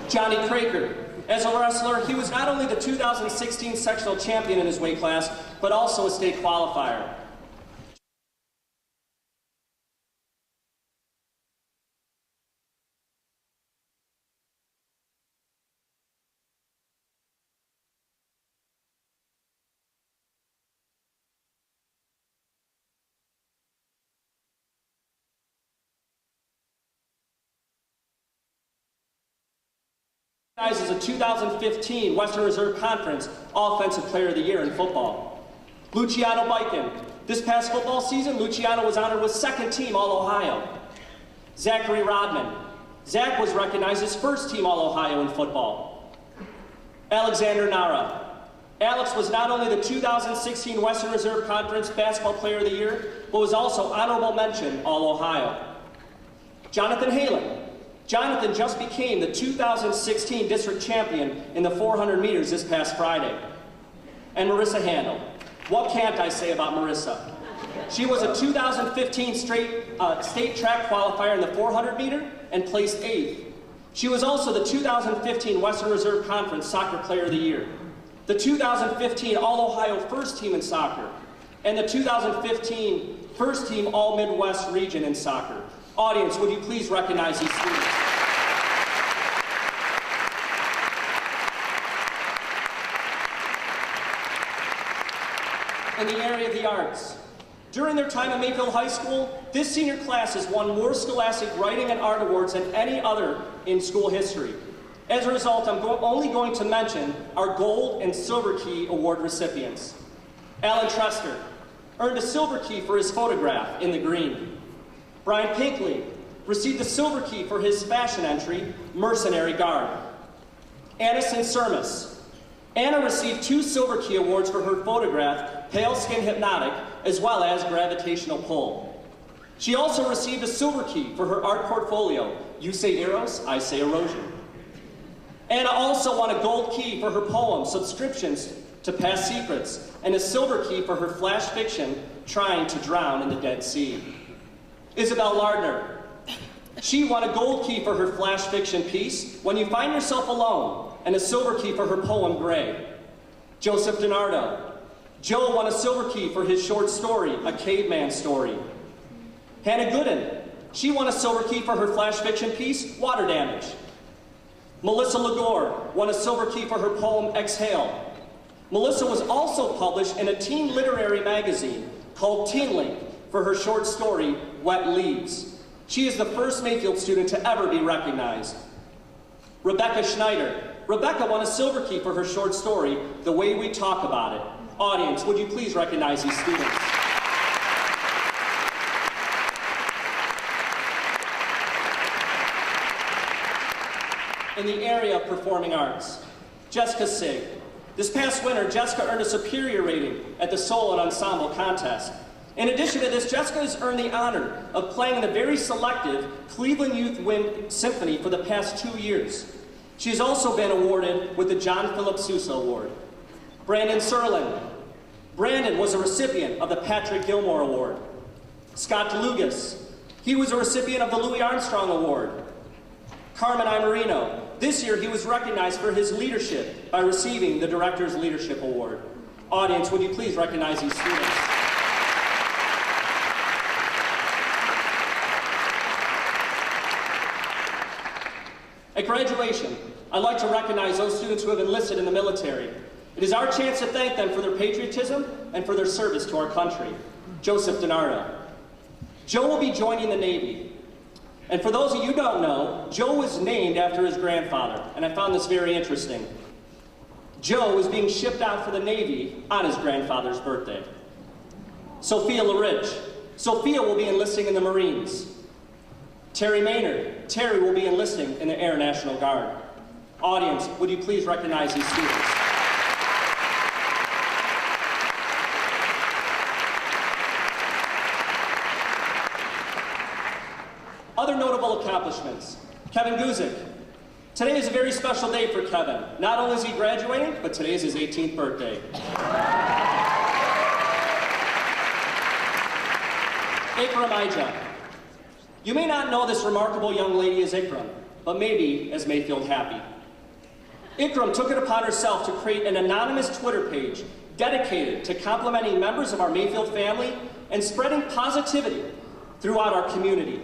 Johnny Craker. As a wrestler, he was not only the 2016 sectional champion in his weight class, but also a state qualifier. As a 2015 Western Reserve Conference Offensive Player of the Year in football. Luciano Bikin. This past football season, Luciano was honored with 2nd team All-Ohio. Zachary Rodman. Zach was recognized as 1st team All-Ohio in football. Alexander Nara. Alex was not only the 2016 Western Reserve Conference Basketball Player of the Year, but was also honorable mention All-Ohio. Jonathan Halen. Jonathan just became the 2016 district champion in the 400 meters this past Friday. And Marissa Handel. What can't I say about Marissa? She was a 2015 state track qualifier in the 400 meter and placed 8th. She was also the 2015 Western Reserve Conference Soccer Player of the Year, the 2015 All-Ohio First Team in soccer, and the 2015 First Team All-Midwest Region in soccer. Audience, would you please recognize these students? In the area of the arts. During their time at Mayfield High School, this senior class has won more scholastic writing and art awards than any other in school history. As a result, I'm only going to mention our Gold and Silver Key Award recipients. Alan Trester earned a Silver Key for his photograph in the green. Brian Pinkley received the Silver Key for his fashion entry, Mercenary Guard. Anna Sermis. Anna received 2 Silver Key awards for her photograph, Pale Skin Hypnotic, as well as Gravitational Pull. She also received a Silver Key for her art portfolio, You Say Eros, I Say Erosion. Anna also won a Gold Key for her poem, Subscriptions to Past Secrets, and a Silver Key for her flash fiction, Trying to Drown in the Dead Sea. Isabel Lardner. She won a Gold Key for her flash fiction piece, When You Find Yourself Alone, and a Silver Key for her poem, Gray. Joseph DiNardo. Joe won a Silver Key for his short story, A Caveman Story. Hannah Gooden. She won a Silver Key for her flash fiction piece, Water Damage. Melissa Lagore won a Silver Key for her poem, Exhale. Melissa was also published in a teen literary magazine called Teen Link for her short story, Wet Leaves. She is the first Mayfield student to ever be recognized. Rebecca Schneider. Rebecca won a Silver Key for her short story, The Way We Talk About It. Audience, would you please recognize these students? In the area of performing arts, Jessica Sig. This past winter, Jessica earned a superior rating at the Solo and Ensemble contest. In addition to this, Jessica has earned the honor of playing in the very selective Cleveland Youth Wind Symphony for the past 2 years. She has also been awarded with the John Philip Sousa Award. Brandon Serlin. Brandon was a recipient of the Patrick Gilmore Award. Scott DeLugas. He was a recipient of the Louis Armstrong Award. Carmen Imerino. This year he was recognized for his leadership by receiving the Director's Leadership Award. Audience, would you please recognize these students? At graduation, I'd like to recognize those students who have enlisted in the military. It is our chance to thank them for their patriotism and for their service to our country. Joseph DiNardo. Joe will be joining the Navy. And for those of you who don't know, Joe was named after his grandfather, and I found this very interesting. Joe is being shipped out for the Navy on his grandfather's birthday. Sophia LaRidge. Sophia will be enlisting in the Marines. Terry Maynard. Terry will be enlisting in the Air National Guard. Audience, would you please recognize these students? Other notable accomplishments. Kevin Guzik. Today is a very special day for Kevin. Not only is he graduating, but today is his 18th birthday. Ikram Ija. You may not know this remarkable young lady as Ikram, but maybe as Mayfield Happy. Ikram took it upon herself to create an anonymous Twitter page dedicated to complimenting members of our Mayfield family and spreading positivity throughout our community.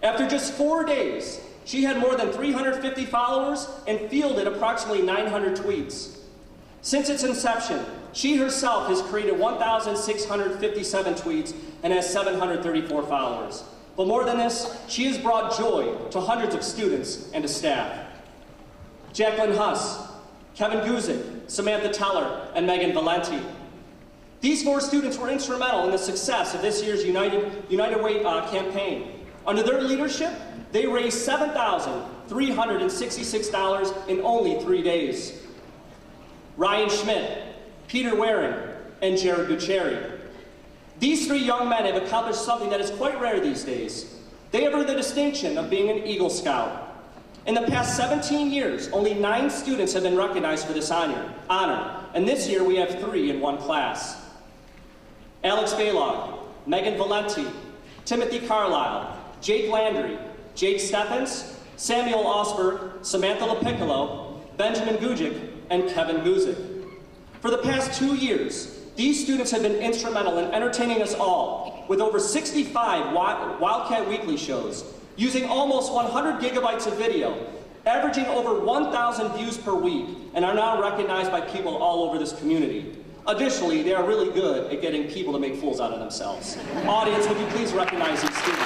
After just 4 days, she had more than 350 followers and fielded approximately 900 tweets. Since its inception, she herself has created 1,657 tweets and has 734 followers. But more than this, she has brought joy to hundreds of students and to staff. Jacqueline Huss, Kevin Guzik, Samantha Teller, and Megan Valenti. These 4 students were instrumental in the success of this year's United Way campaign. Under their leadership, they raised $7,366 in only 3 days. Ryan Schmidt, Peter Waring, and Jared Guccieri. These 3 young men have accomplished something that is quite rare these days. They have earned the distinction of being an Eagle Scout. In the past 17 years, only 9 students have been recognized for this honor, and this year we have 3 in one class. Alex Baylog, Megan Valenti, Timothy Carlisle, Jake Landry, Jake Steffens, Samuel Osberg, Samantha LaPiccolo, Benjamin Gujic, and Kevin Guzik. For the past 2 years, these students have been instrumental in entertaining us all with over 65 Wildcat Weekly shows, using almost 100 gigabytes of video, averaging over 1,000 views per week, and are now recognized by people all over this community. Additionally, they are really good at getting people to make fools out of themselves. Audience, would you please recognize these students?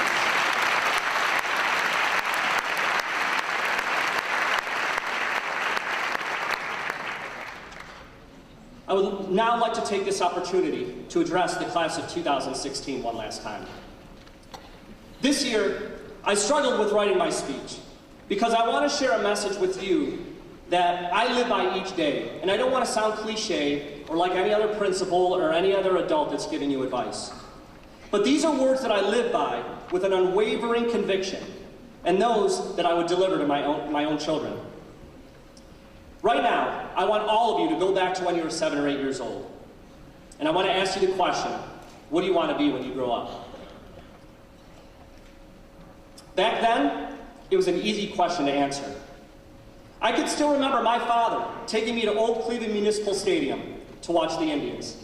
I would now like to take this opportunity to address the class of 2016 one last time. This year, I struggled with writing my speech because I want to share a message with you that I live by each day. And I don't want to sound cliche or like any other principal or any other adult that's giving you advice. But these are words that I live by with an unwavering conviction, and those that I would deliver to my own children. Right now, I want all of you to go back to when you were 7 or 8 years old. And I want to ask you the question, what do you want to be when you grow up? Back then, it was an easy question to answer. I could still remember my father taking me to Old Cleveland Municipal Stadium to watch the Indians.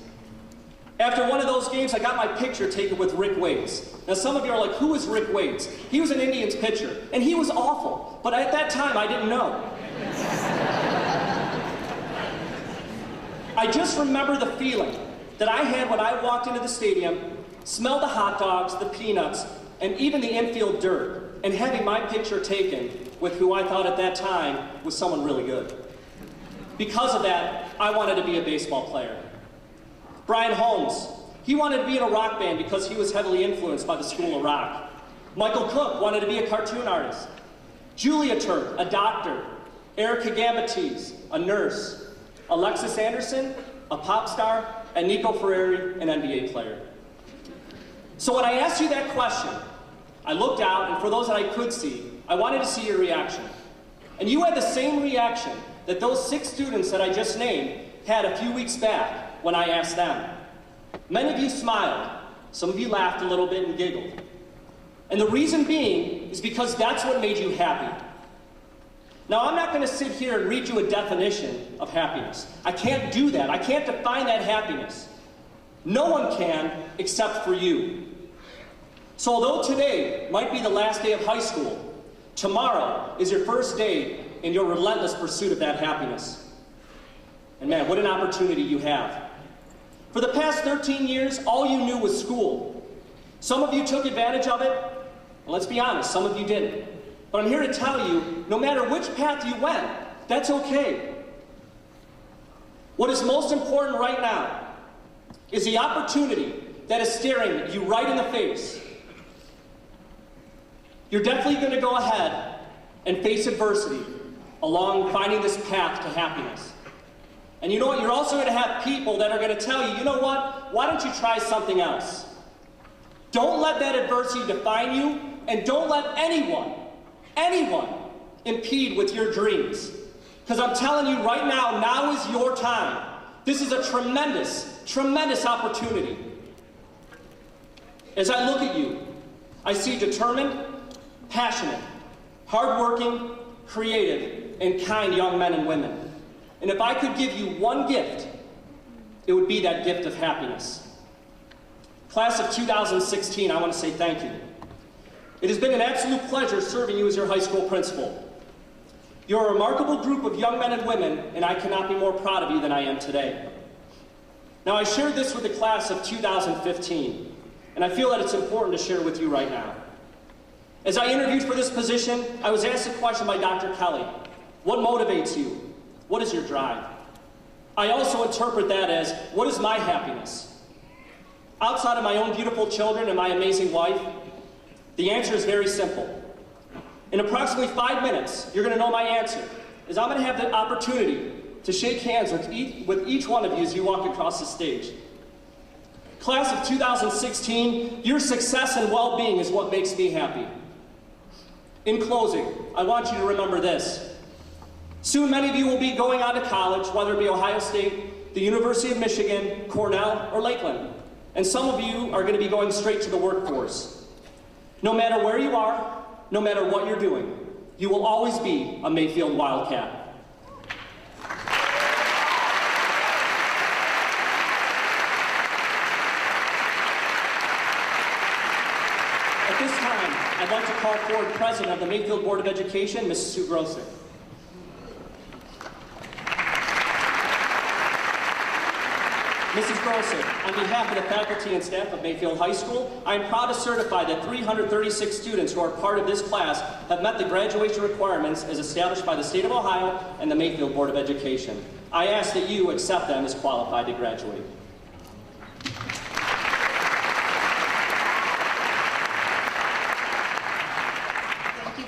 After one of those games, I got my picture taken with Rick Waits. Now, some of you are like, who is Rick Waits? He was an Indians pitcher, and he was awful. But at that time, I didn't know. I just remember the feeling that I had when I walked into the stadium, smelled the hot dogs, the peanuts, and even the infield dirt, and having my picture taken with who I thought at that time was someone really good. Because of that, I wanted to be a baseball player. Brian Holmes, he wanted to be in a rock band because he was heavily influenced by the School of Rock. Michael Cook wanted to be a cartoon artist. Julia Turk, a doctor. Erica Gambatis, a nurse. Alexis Anderson, a pop star. And Nico Ferreri, an NBA player. So when I asked you that question, I looked out, and for those that I could see, I wanted to see your reaction. And you had the same reaction that those 6 students that I just named had a few weeks back when I asked them. Many of you smiled. Some of you laughed a little bit and giggled. And the reason being is because that's what made you happy. Now, I'm not going to sit here and read you a definition of happiness. I can't do that. I can't define that happiness. No one can except for you. So although today might be the last day of high school, tomorrow is your first day in your relentless pursuit of that happiness. And man, what an opportunity you have. For the past 13 years, all you knew was school. Some of you took advantage of it. Well, let's be honest, some of you didn't. But I'm here to tell you, no matter which path you went, that's okay. What is most important right now is the opportunity that is staring you right in the face. You're definitely going to go ahead and face adversity along finding this path to happiness. And you know what? You're also going to have people that are going to tell you, you know what? Why don't you try something else? Don't let that adversity define you, and don't let anyone impede with your dreams. Because I'm telling you right now, now is your time. This is a tremendous, tremendous opportunity. As I look at you, I see determined, passionate, hardworking, creative, and kind young men and women. And if I could give you one gift, it would be that gift of happiness. Class of 2016, I want to say thank you. It has been an absolute pleasure serving you as your high school principal. You're a remarkable group of young men and women, and I cannot be more proud of you than I am today. Now, I shared this with the class of 2015, and I feel that it's important to share with you right now. As I interviewed for this position, I was asked a question by Dr. Kelly. What motivates you? What is your drive? I also interpret that as, what is my happiness? Outside of my own beautiful children and my amazing wife, the answer is very simple. In approximately 5 minutes, you're going to know my answer, as I'm going to have the opportunity to shake hands with each one of you as you walk across the stage. Class of 2016, your success and well-being is what makes me happy. In closing, I want you to remember this. Soon many of you will be going on to college, whether it be Ohio State, the University of Michigan, Cornell, or Lakeland. And some of you are going to be going straight to the workforce. No matter where you are, no matter what you're doing, you will always be a Mayfield Wildcat. At this time, I'd like to call forward President of the Mayfield Board of Education, Mrs. Sue Grosick. Mrs. Grosick, on behalf of the faculty and staff of Mayfield High School, I am proud to certify that 336 students who are part of this class have met the graduation requirements as established by the State of Ohio and the Mayfield Board of Education. I ask that you accept them as qualified to graduate.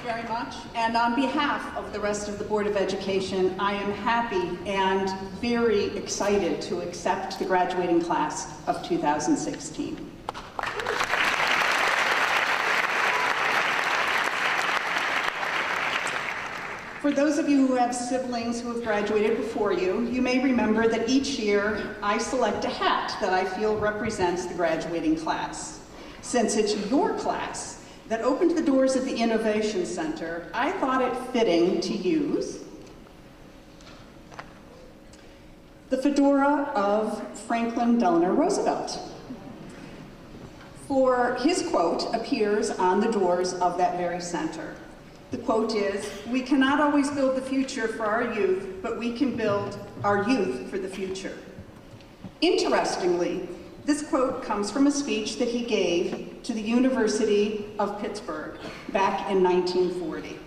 very much. And on behalf of the rest of the Board of Education, I am happy and very excited to accept the graduating class of 2016. For those of you who have siblings who have graduated before you, you may remember that each year I select a hat that I feel represents the graduating class. Since it's your class that opened the doors of the Innovation Center, I thought it fitting to use the fedora of Franklin Delano Roosevelt. For his quote appears on the doors of that very center. The quote is, "We cannot always build the future for our youth, but we can build our youth for the future." Interestingly, this quote comes from a speech that he gave to the University of Pittsburgh back in 1940.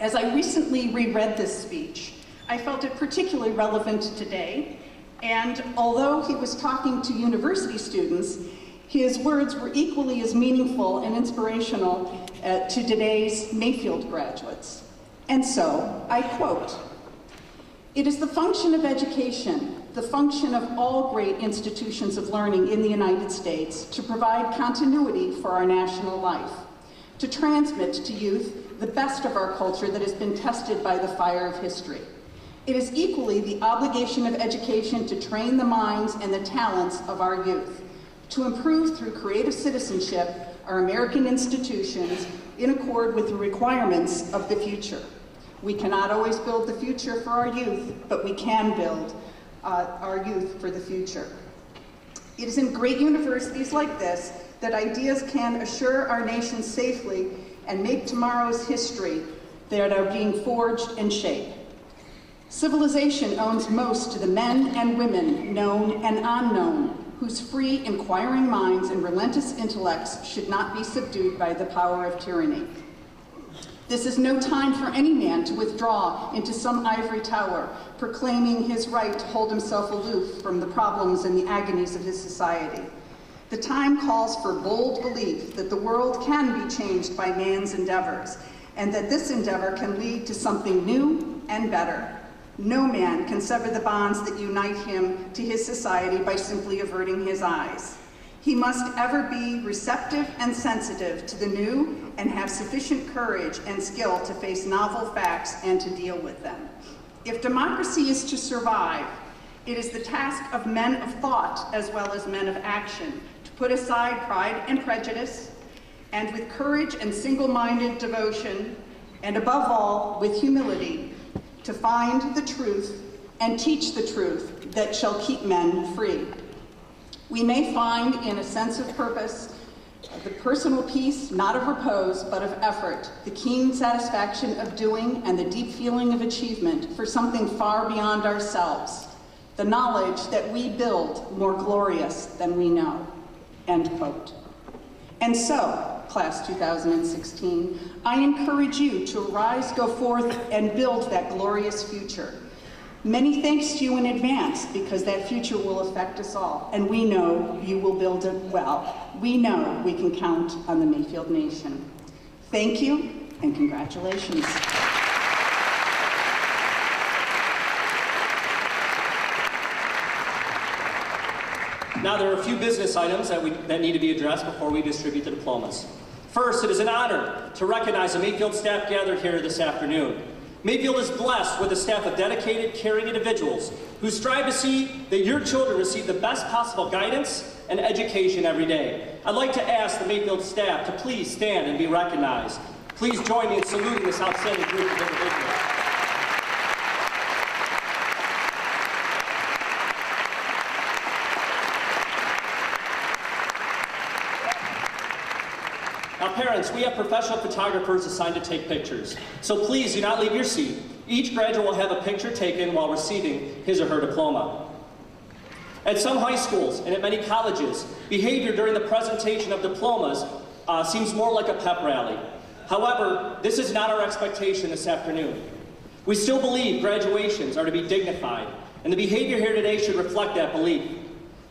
As I recently reread this speech, I felt it particularly relevant today, and although he was talking to university students, his words were equally as meaningful and inspirational to today's Mayfield graduates. And so, I quote, "It is the function of education, the function of all great institutions of learning in the United States, to provide continuity for our national life, to transmit to youth the best of our culture that has been tested by the fire of history. It is equally the obligation of education to train the minds and the talents of our youth, to improve through creative citizenship our American institutions in accord with the requirements of the future. We cannot always build the future for our youth, but we can build our youth for the future. It is in great universities like this that ideas can assure our nation safely and make tomorrow's history that are being forged and shaped. Civilization owes most to the men and women, known and unknown, whose free, inquiring minds and relentless intellects should not be subdued by the power of tyranny. This is no time for any man to withdraw into some ivory tower, proclaiming his right to hold himself aloof from the problems and the agonies of his society. The time calls for bold belief that the world can be changed by man's endeavors, and that this endeavor can lead to something new and better. No man can sever the bonds that unite him to his society by simply averting his eyes. He must ever be receptive and sensitive to the new and have sufficient courage and skill to face novel facts and to deal with them. If democracy is to survive, it is the task of men of thought as well as men of action to put aside pride and prejudice, and with courage and single-minded devotion, and above all, with humility, to find the truth and teach the truth that shall keep men free. We may find in a sense of purpose the personal peace, not of repose, but of effort, the keen satisfaction of doing and the deep feeling of achievement for something far beyond ourselves, the knowledge that we build more glorious than we know," end quote. And so, Class 2016, I encourage you to rise, go forth, and build that glorious future. Many thanks to you in advance, because that future will affect us all, and we know you will build it well. We know we can count on the Mayfield Nation. Thank you, and congratulations. Now, there are a few business items that need to be addressed before we distribute the diplomas. First, it is an honor to recognize the Mayfield staff gathered here this afternoon. Mayfield is blessed with a staff of dedicated, caring individuals who strive to see that your children receive the best possible guidance and education every day. I'd like to ask the Mayfield staff to please stand and be recognized. Please join me in saluting this outstanding group of individuals. Now, parents, we have professional photographers assigned to take pictures, so please do not leave your seat. Each graduate will have a picture taken while receiving his or her diploma. At some high schools and at many colleges, behavior during the presentation of diplomas seems more like a pep rally. However, this is not our expectation this afternoon. We still believe graduations are to be dignified, and the behavior here today should reflect that belief.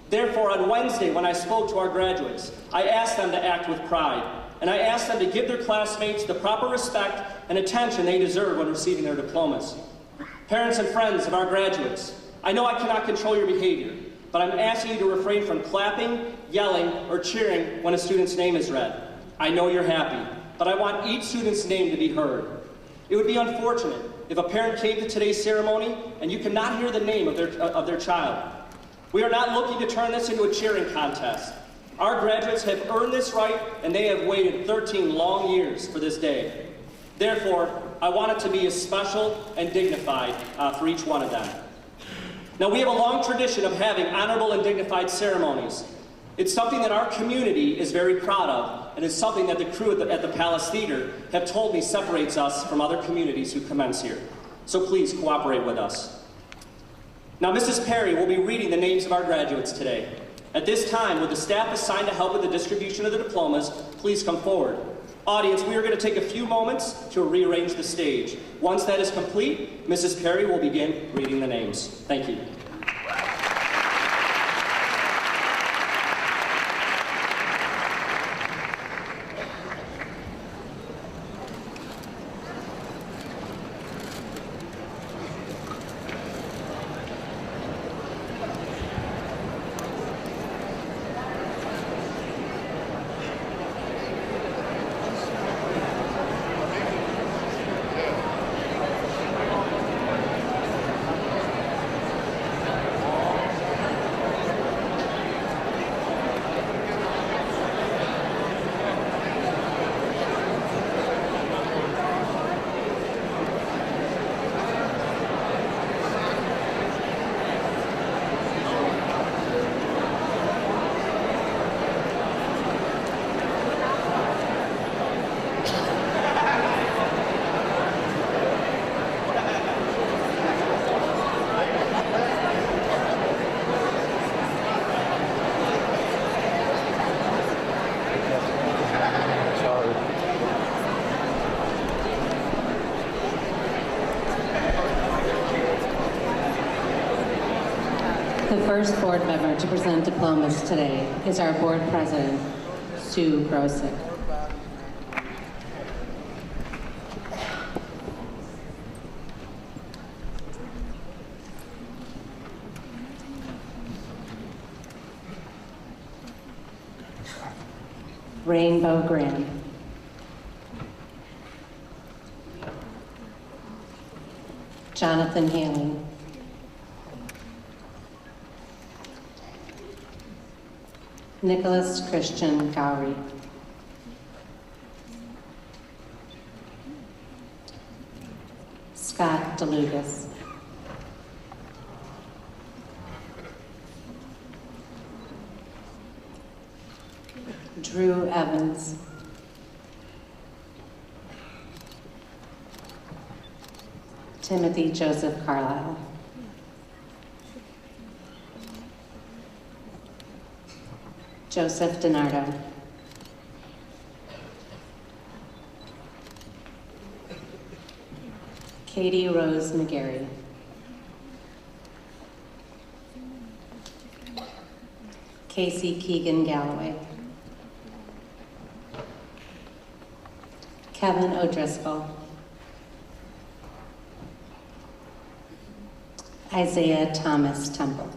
Therefore, on Wednesday, when I spoke to our graduates, I asked them to act with pride. and I ask them to give their classmates the proper respect and attention they deserve when receiving their diplomas. Parents and friends of our graduates, I know I cannot control your behavior, but I'm asking you to refrain from clapping, yelling, or cheering when a student's name is read. I know you're happy, but I want each student's name to be heard. It would be unfortunate if a parent came to today's ceremony and you cannot hear the name of their child. We are not looking to turn this into a cheering contest. Our graduates have earned this right, and they have waited 13 long years for this day. Therefore, I want it to be as special and dignified for each one of them. Now, we have a long tradition of having honorable and dignified ceremonies. It's something that our community is very proud of, and it's something that the crew at the Palace Theater have told me separates us from other communities who commence here. So please cooperate with us. Now, Mrs. Perry will be reading the names of our graduates today. At this time, would the staff assigned to help with the distribution of the diplomas please come forward? Audience, we are going to take a few moments to rearrange the stage. Once that is complete, Mrs. Perry will begin reading the names. Thank you. The first board member to present diplomas today is our board president, Sue Grosick. Rainbow Graham. Jonathan Haley. Nicholas Christian Gowrie. Scott DeLugas. Drew Evans. Timothy Joseph Carlisle. Joseph DiNardo. Katie Rose McGarry. Casey Keegan Galloway. Kevin O'Driscoll. Isaiah Thomas Temple.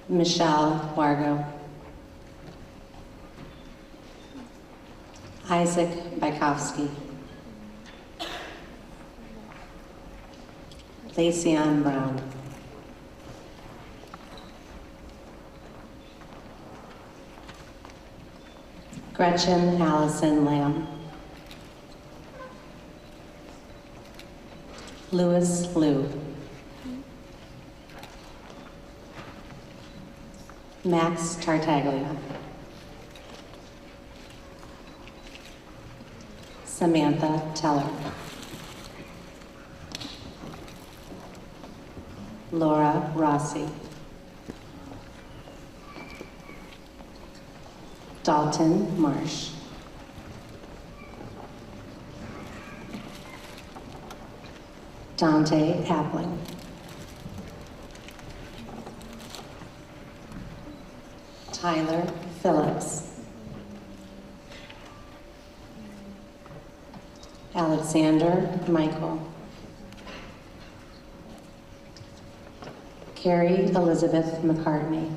Michelle Wargo. Isaac Bykowski. Lacian Brown. Gretchen Allison Lamb. Louis Liu. Max Tartaglia. Samantha Teller. Laura Rossi. Dalton Marsh. Dante Appling. Tyler Phillips. Alexander Michael. Carrie Elizabeth McCartney.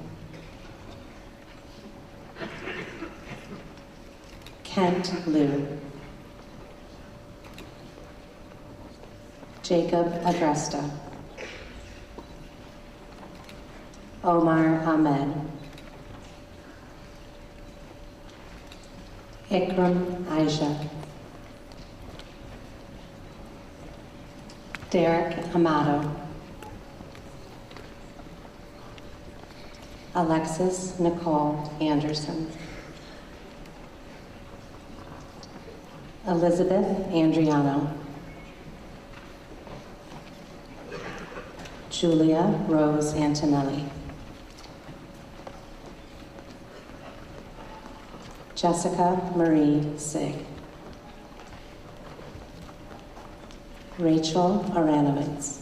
Kent Liu. Jacob Agresta. Omar Ahmed. Ikram Aisha. Derek Amato. Alexis Nicole Anderson. Elizabeth Andriano. Julia Rose Antonelli. Jessica Marie Sig. Rachel Aranovitz.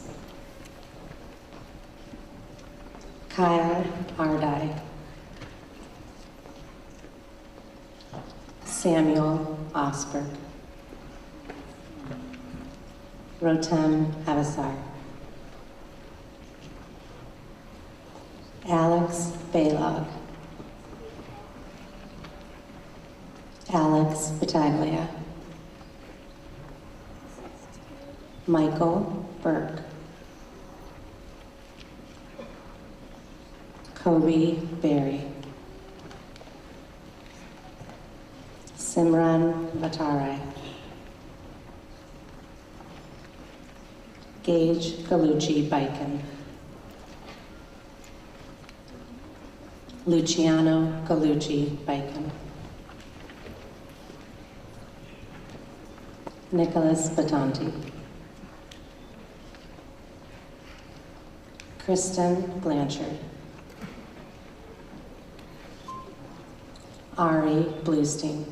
Kyle Ardai. Samuel Osberg. Rotem Avasar. Alex Balog. Alex Battaglia. Michael Burke. Kobe Berry. Simran Vatare. Gage Galucci Baiken. Luciano Galucci Baiken. Nicholas Batanti. Kristen Blanchard. Ari Bluestein.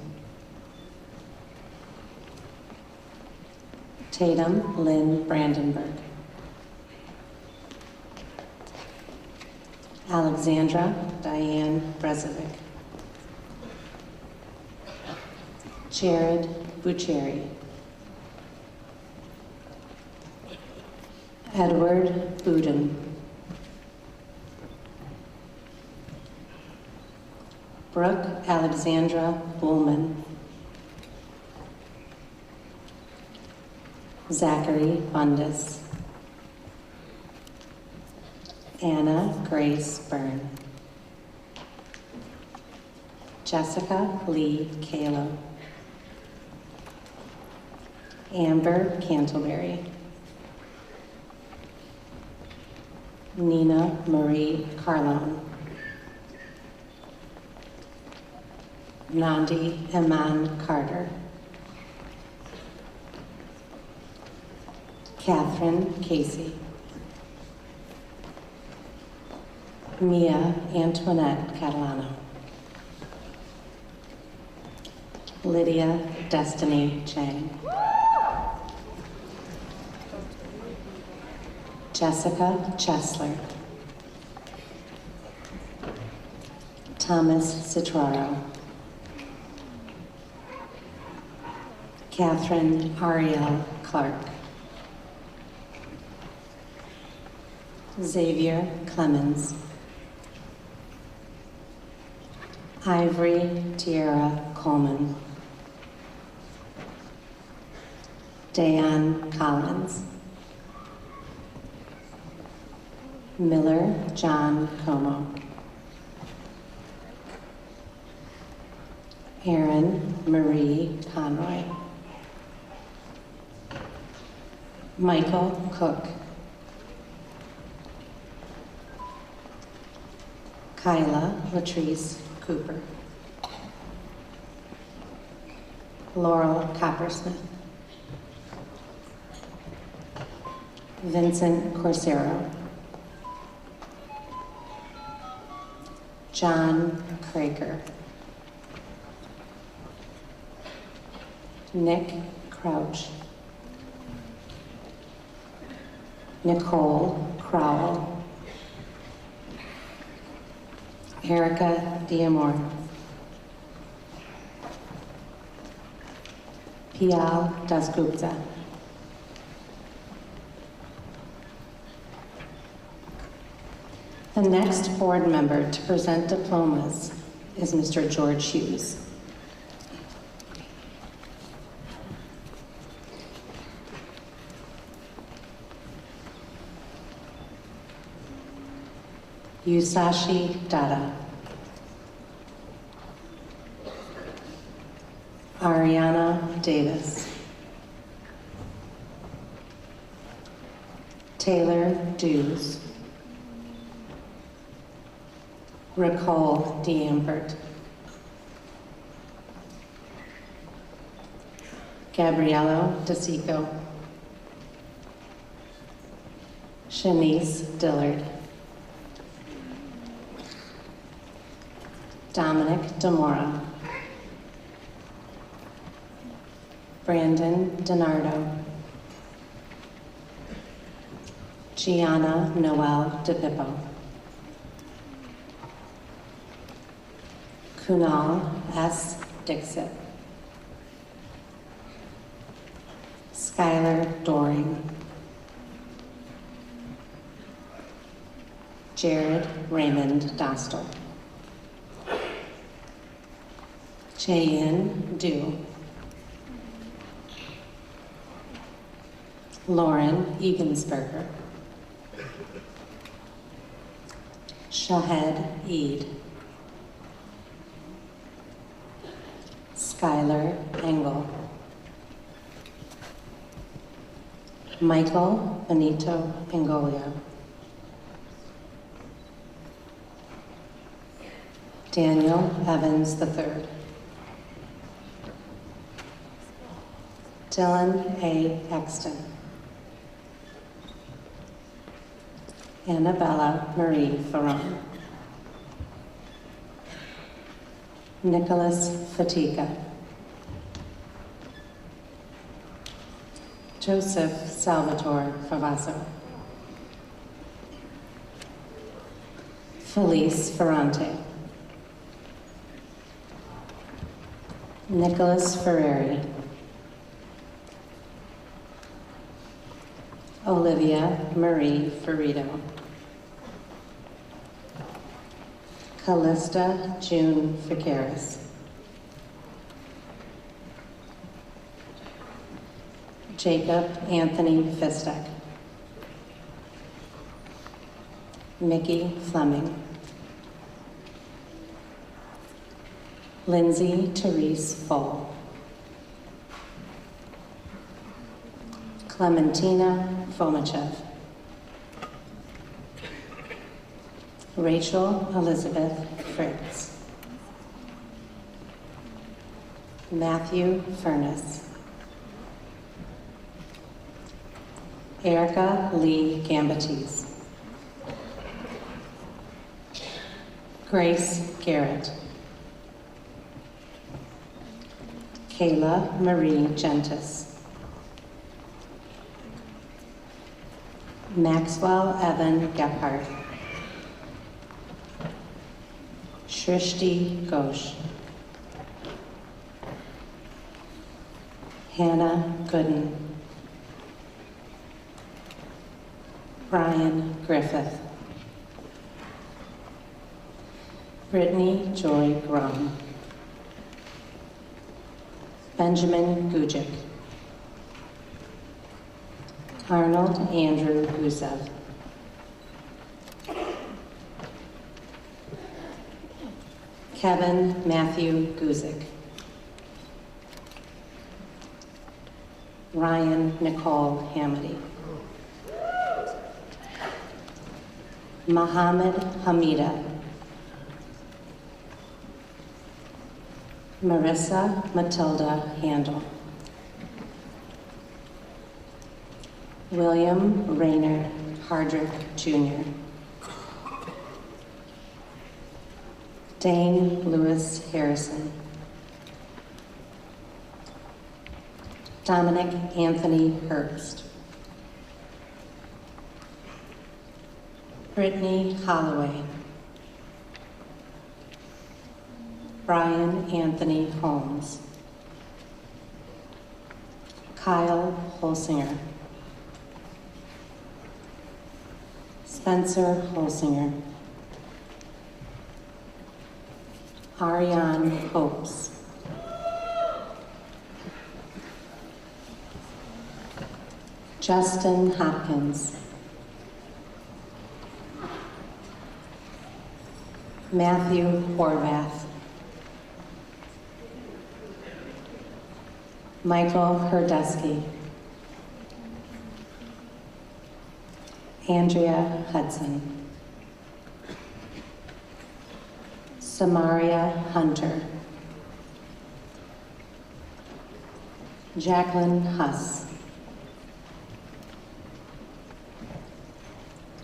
Tatum Lynn Brandenburg. Alexandra Diane Brezovic. Jared Bucheri. Edward Buden. Brooke Alexandra Bullman. Zachary Bundes. Anna Grace Byrne. Jessica Lee Kalo. Amber Cantleberry. Nina Marie Carlone. Nandi Iman Carter. Catherine Casey. Mia Antoinette Catalano. Lydia Destiny Chang. Jessica Chesler. Thomas Citraro. Catherine Ariel Clark. Xavier Clemens. Ivory Tierra Coleman. Dayan Collins. Miller John Como. Erin Marie Conroy. Michael Cook. Kyla Latrice Cooper. Laurel Coppersmith. Vincent Corsero. John Kraker. Nick Crouch. Nicole Crowell. Erica Diamore. Pial Dasgupta. The next board member to present diplomas is Mr. George Hughes. Yusashi Dada. Ariana Davis. Taylor Dews. Ricole D'Ambert. Gabriello DeSico. Shanice Dillard. Dominic Demora. Brandon DiNardo. Gianna Noel DePippo. Kunal S. Dixit. Skylar Doring. Jared Raymond Dostal. Chaeyin Du. Lauren Egensberger. Shahed Eid. Skylar Engel. Michael Benito Pangolio. Daniel Evans III. Dylan A. Exton. Annabella Marie Ferron. Nicholas Fatika. Joseph Salvatore Favasso. Felice Ferrante. Nicholas Ferreri. Olivia Marie Ferrito. Callista June Ficaris. Jacob Anthony Fistek. Mickey Fleming. Lindsay Therese Full. Clementina Fomachev. Rachel Elizabeth Fritz. Matthew Furness. Erica Lee Gambatis. Grace Garrett. Kayla Marie Gentis. Maxwell Evan Gephardt. Shrishti Ghosh. Hannah Gooden. Brian Griffith. Brittany Joy Grum. Benjamin Gujic. Arnold Andrew Gusev. Kevin Matthew Guzik. Ryan Nicole Hamady. Mohammed Hamida. Marissa Matilda Handel. William Raynard Hardrick Jr. Dane Lewis Harrison. Dominic Anthony Herbst. Brittany Holloway. Brian Anthony Holmes. Kyle Holsinger. Spencer Holsinger. Ariane Hopes. Justin Hopkins. Matthew Horvath. Michael Herdesky. Andrea Hudson. Samaria Hunter. Jacqueline Huss.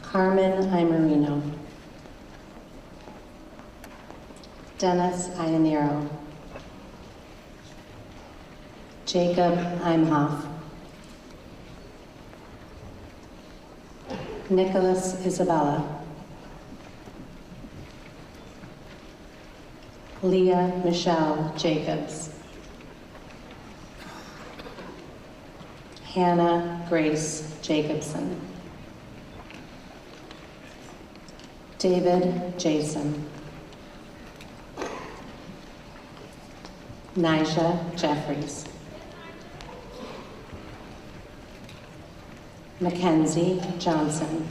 Carmen Imerino. Dennis Ianero. Jacob Imhoff. Nicholas Isabella. Leah Michelle Jacobs. Hannah Grace Jacobson. David Jason. Nisha Jeffries. Mackenzie Johnson.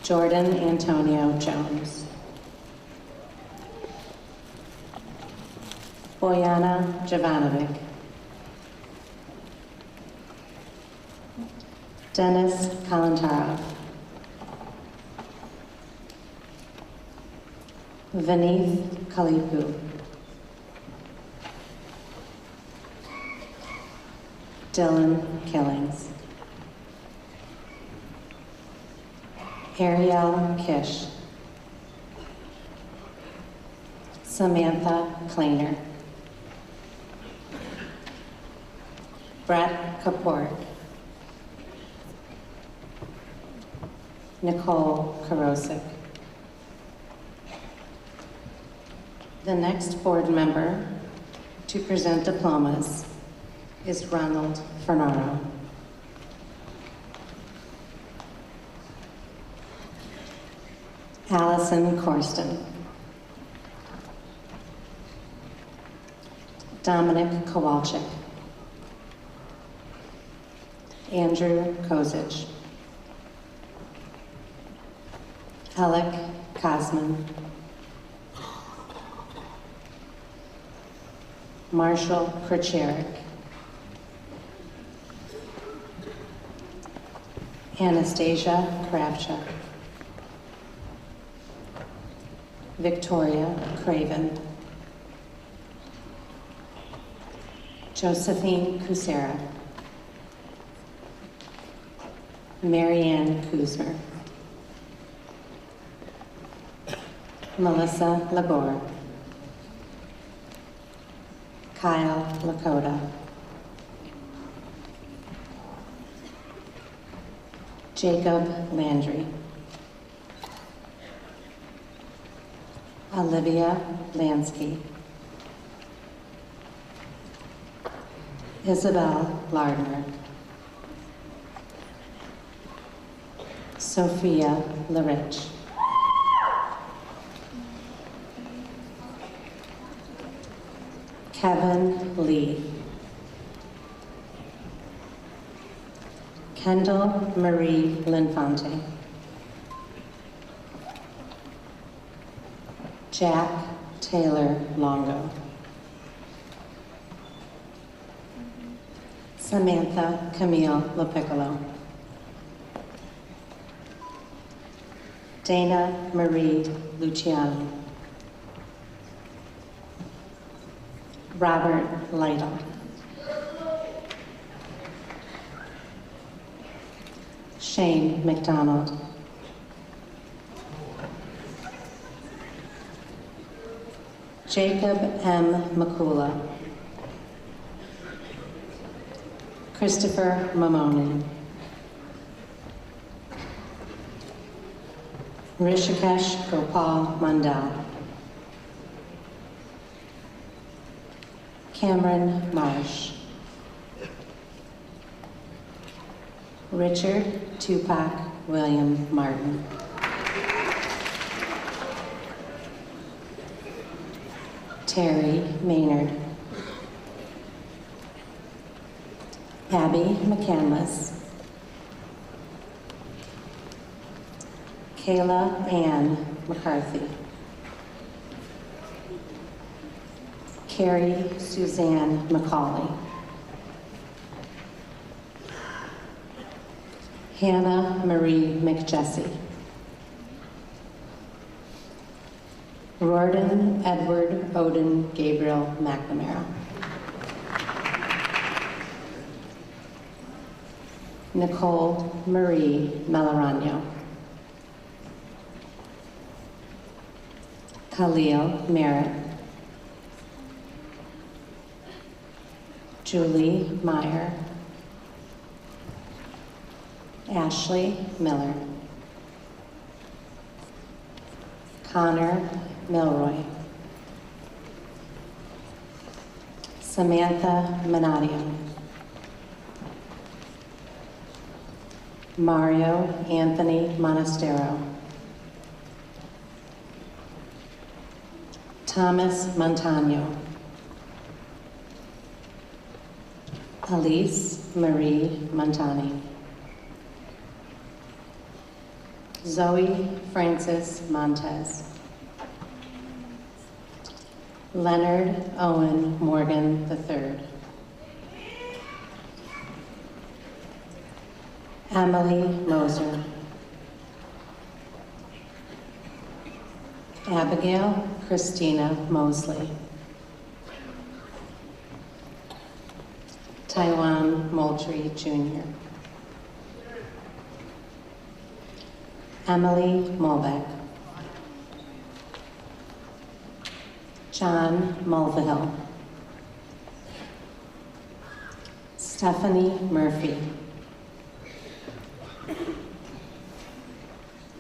Jordan Antonio Jones. Boyana Jovanovic. Dennis Kalantarov. Vineeth Kalipu. Dylan Killings. Ariel Kish. Samantha Kleiner. Brett Kaport. Nicole Karosik. The next board member to present diplomas is Ronald Fernaro. Allison Corsten. Dominic Kowalczyk. Andrew Kozic. Alec Kosman. Marshall Kricherik. Anastasia Kravchuk. Victoria Craven. Josephine Kusera. Marianne Kuzmer. Melissa Labor. Kyle Lakota. Jacob Landry. Olivia Lansky. Isabel Lardner. Sophia Larich. Kevin Lee. Kendall Marie Linfonte. Jack Taylor Longo. Samantha Camille LaPiccolo. Dana Marie Luciano. Robert Lytle. Shane McDonald. Jacob M. McCula. Christopher Mamonin. Rishikesh Gopal Mandal. Cameron Marsh. Richard Tupac William Martin. Terry Maynard. Abby McCandless. Kayla Ann McCarthy. Carrie Suzanne McCauley. Hannah Marie McJesse. Rorden Edward Odin Gabriel McNamara. Nicole Marie Melarano. Khalil Merritt. Julie Meyer. Ashley Miller. Connor Milroy. Samantha Manadio. Mario Anthony Monastero. Thomas Montano. Elise Marie Montani. Zoe Francis Montez. Leonard Owen Morgan III. Emily Moser. Abigail Christina Mosley. Taiwan Moultrie Jr. Emily Molbeck. John Mulvihill. Stephanie Murphy.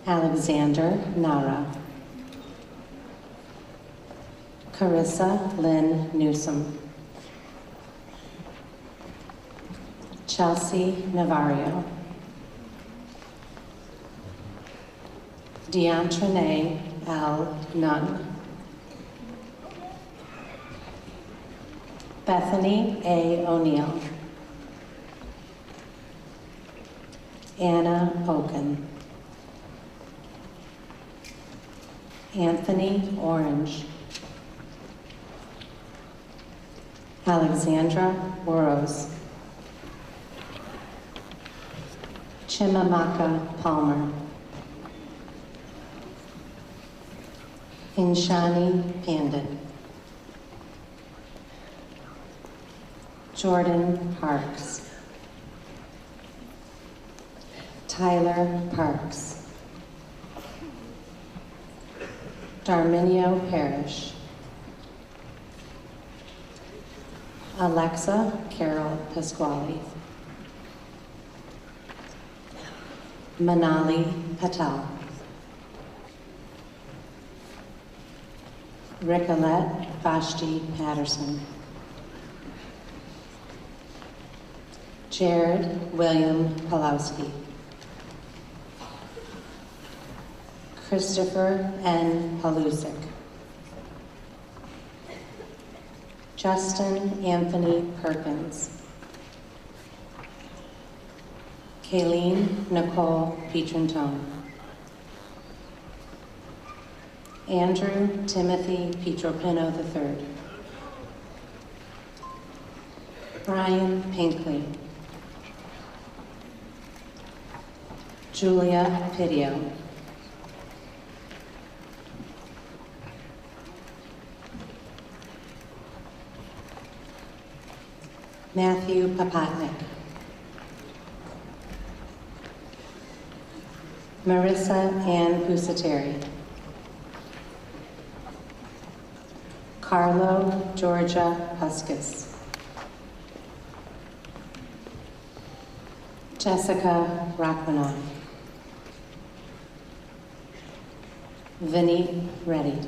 Alexander Nara. Carissa Lynn Newsom. Chelsea Navario. Deantrene L. Nunn. Bethany A. O'Neill. Anna Oken. Anthony Orange. Alexandra Boros. Chimamaka Palmer. Inshani Pandit. Jordan Parks. Tyler Parks. Darminio Parrish. Alexa Carol Pasquale. Manali Patel. Ricolette Vashti Patterson. Jared William Pawlowski. Christopher N. Palusik. Justin Anthony Perkins. Kayleen Nicole Pietrantone. Andrew Timothy Pietropino III. Brian Pinkley. Julia Pidio. Matthew Papatnik. Marissa Ann Pusateri. Carlo Georgia Huskis. Jessica Rachmaninoff. Vinny Reddy.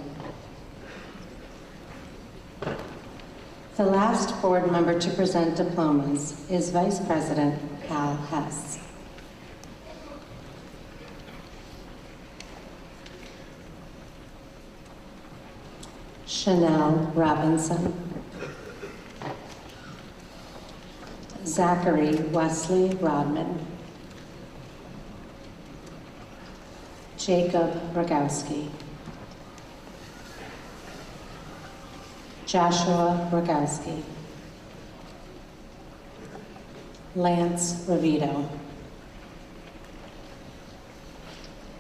The last board member to present diplomas is Vice President Al Hess. Chanel Robinson. Zachary Wesley Rodman. Jacob Rogowski. Joshua Rogowski. Lance Ravito.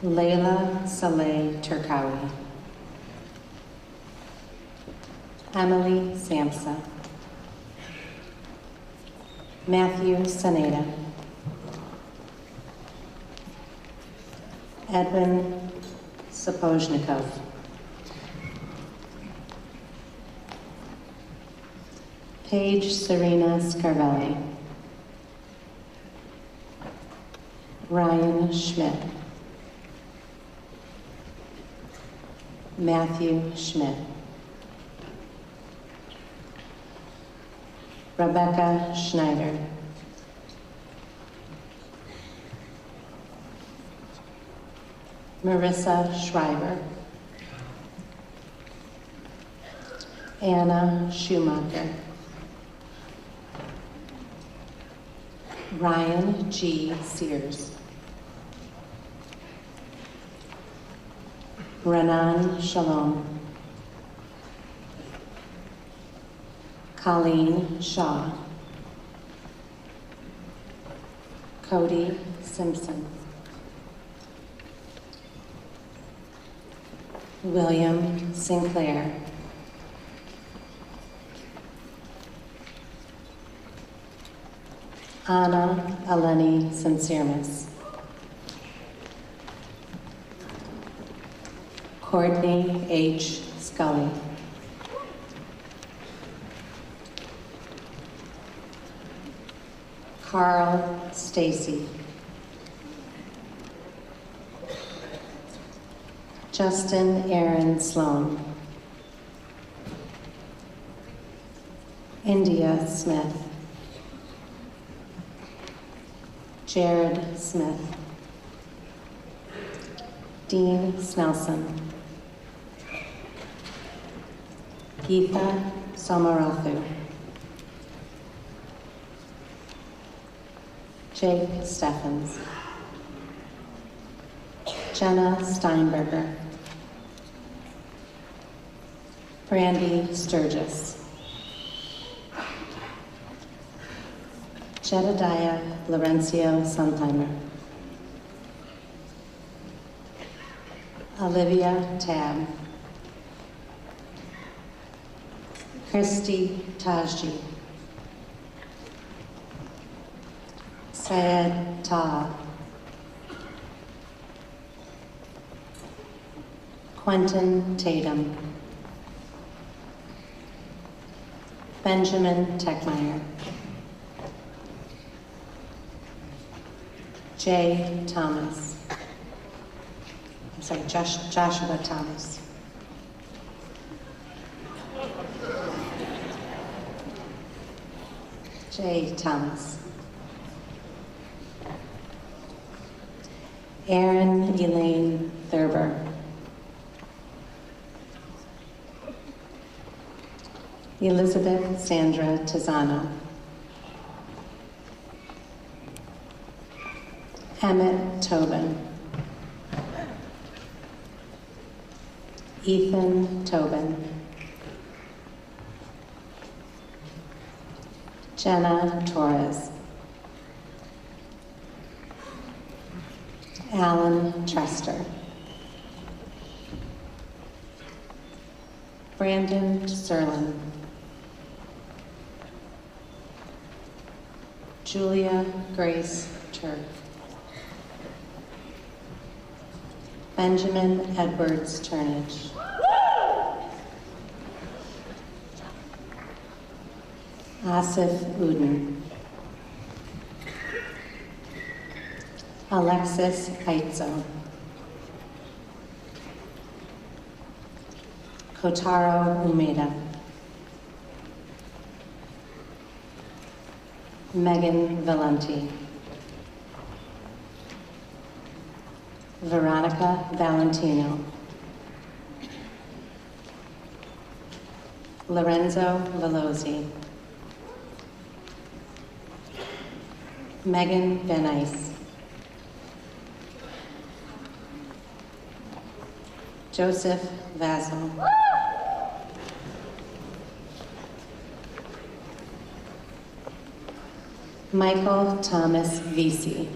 Layla Saleh Turkawi. Emily Samsa. Matthew Saneda. Edwin Sapozhnikov. Paige Serena Scarvelli. Ryan Schmidt. Matthew Schmidt. Rebecca Schneider. Marissa Schreiber. Anna Schumacher. Ryan G. Sears. Renan Shalom. Colleen Shaw. Cody Simpson. William Sinclair. Anna Eleni Sincermis. Courtney H. Scully. Carl Stacy. Justin Aaron Sloan. India Smith. Jared Smith. Dean Snelson. Geetha Somarathu. Jake Steffens. Jenna Steinberger. Brandy Sturgis. Jedediah Laurencio Suntimer. Olivia Tab. Christy Tajji. Syed Taha. Quentin Tatum. Benjamin Techmeyer. Jay Thomas. I'm sorry, Joshua Thomas. Jay Thomas. Erin Elaine Thurber. Elizabeth Sandra Tizano. Emmett Tobin. Ethan Tobin. Jenna Torres. Alan Trester. Brandon Serlin. Julia Grace Turk. Benjamin Edwards Turnage. Asif Uden. Alexis Heitzo. Kotaro Umeda. Megan Valenti. Veronica Valentino. Lorenzo Velosi. Megan Van Ice. Joseph Vazel. Michael Thomas Vesey.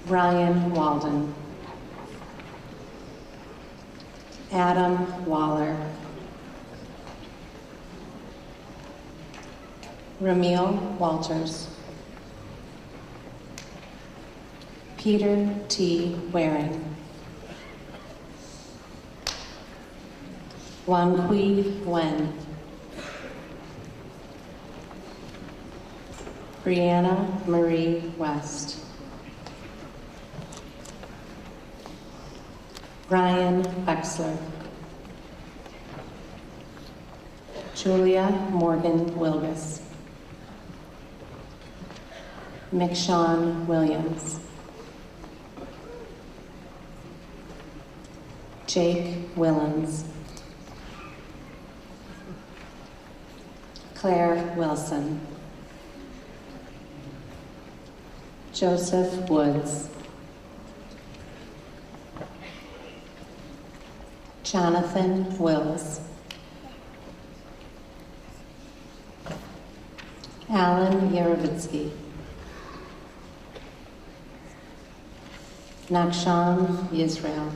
Ryan Walden. Adam Waller. Ramil Walters. Peter T. Waring. Wan Kui Wen. Brianna Marie West. Ryan Wexler. Julia Morgan Wilgus. McShawn Williams. Jake Willens. Claire Wilson. Joseph Woods. Jonathan Wills. Alan Yarovitsky. Nakshan Yisrael.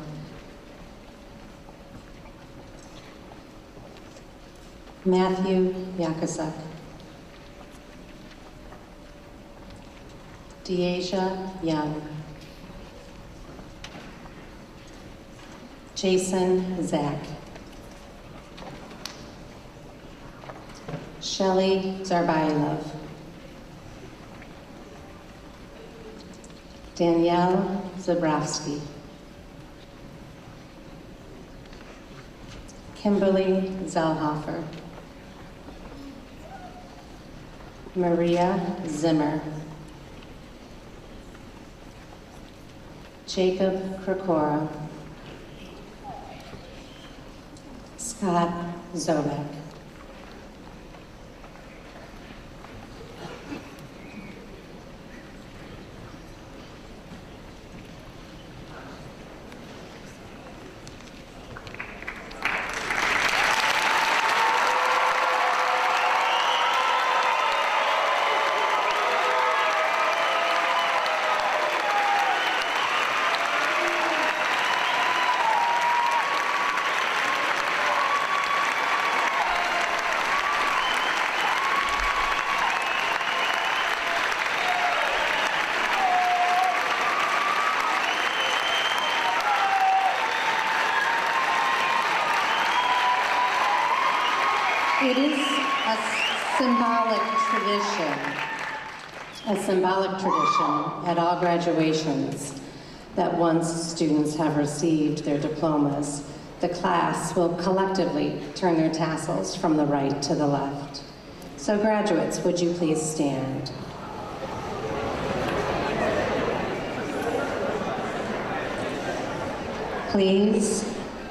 Matthew Yakazuk. Deasia Young. Jason Zach. Shelley Zarbailov. Danielle Zabrowski. Kimberly Zellhofer. Maria Zimmer. Jacob Krokora. Scott Zobek. It is a symbolic tradition at all graduations that once students have received their diplomas, the class will collectively turn their tassels from the right to the left. So graduates, would you please stand? Please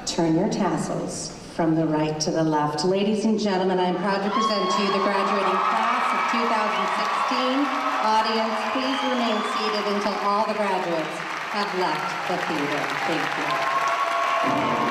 turn your tassels from the right to the left. Ladies and gentlemen, I'm proud to present to you the graduating class of 2016. Audience, please remain seated until all the graduates have left the theater. Thank you.